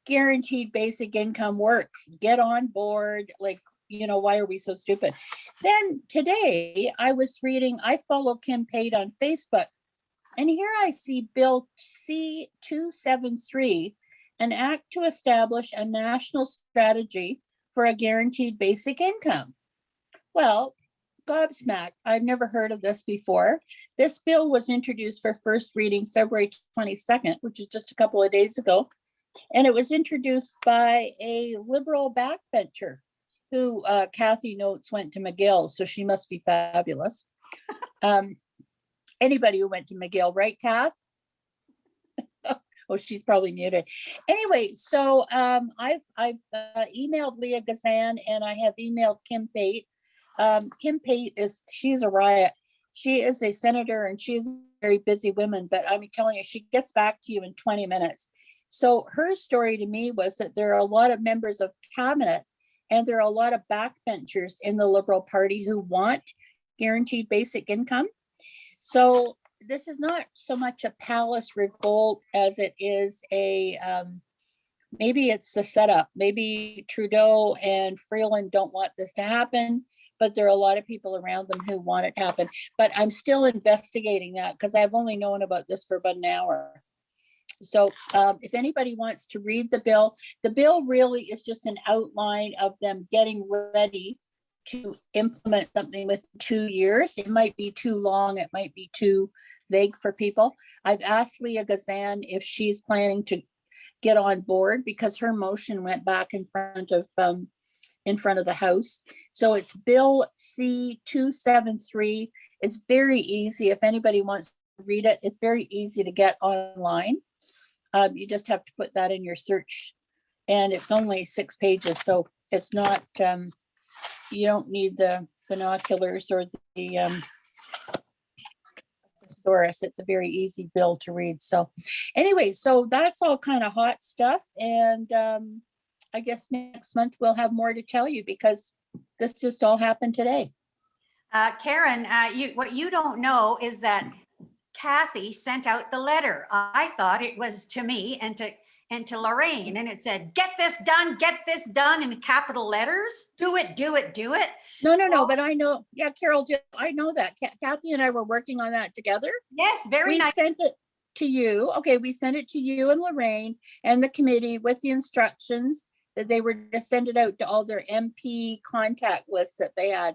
guaranteed basic income works. Get on board. Like, you know, why are we so stupid? Then today I was reading, I follow Kim Pate on Facebook, and here I see Bill C-273, an act to establish a national strategy for a guaranteed basic income. Well, gobsmacked. I've never heard of this before. This bill was introduced for first reading February 22nd, which is just a couple of days ago. And it was introduced by a liberal backbencher who Kathy notes went to McGill, so she must be fabulous. Anybody who went to McGill, right, Kath? Oh, she's probably muted. Anyway, so I've emailed Leah Gazan and I have emailed Kim Pate. Kim Pate she's a riot. She is a senator and she is a very busy woman, but I'm telling you, she gets back to you in 20 minutes. So her story to me was that there are a lot of members of cabinet and there are a lot of backbenchers in the Liberal Party who want guaranteed basic income. So this is not so much a palace revolt as it is a, maybe it's the setup. Maybe Trudeau and Freeland don't want this to happen, but there are a lot of people around them who want it to happen. But I'm still investigating that because I've only known about this for about an hour. So if anybody wants to read the bill really is just an outline of them getting ready to implement something within 2 years. It might be too long. It might be too vague for people. I've asked Leah Gazan if she's planning to get on board because her motion went back in front of the House. So it's Bill C-273. It's very easy. If anybody wants read it. It's very easy to get online. You just have to put that in your search, and it's only 6 pages, so it's not, you don't need the binoculars or the thesaurus. It's a very easy bill to read. So anyway, so that's all kind of hot stuff. And I guess next month we'll have more to tell you because this just all happened today. Karen, what you don't know is that Kathy sent out the letter. I thought it was to me and to Lorraine, and it said, get this done in capital letters. Do it, do it, do it. No, but I know, yeah, Carol, I know that. Kathy and I were working on that together. Yes, very We nice. sent it to you. Okay, we sent it to you and Lorraine and the committee with the instructions that they were to send it out to all their MP contact lists that they had.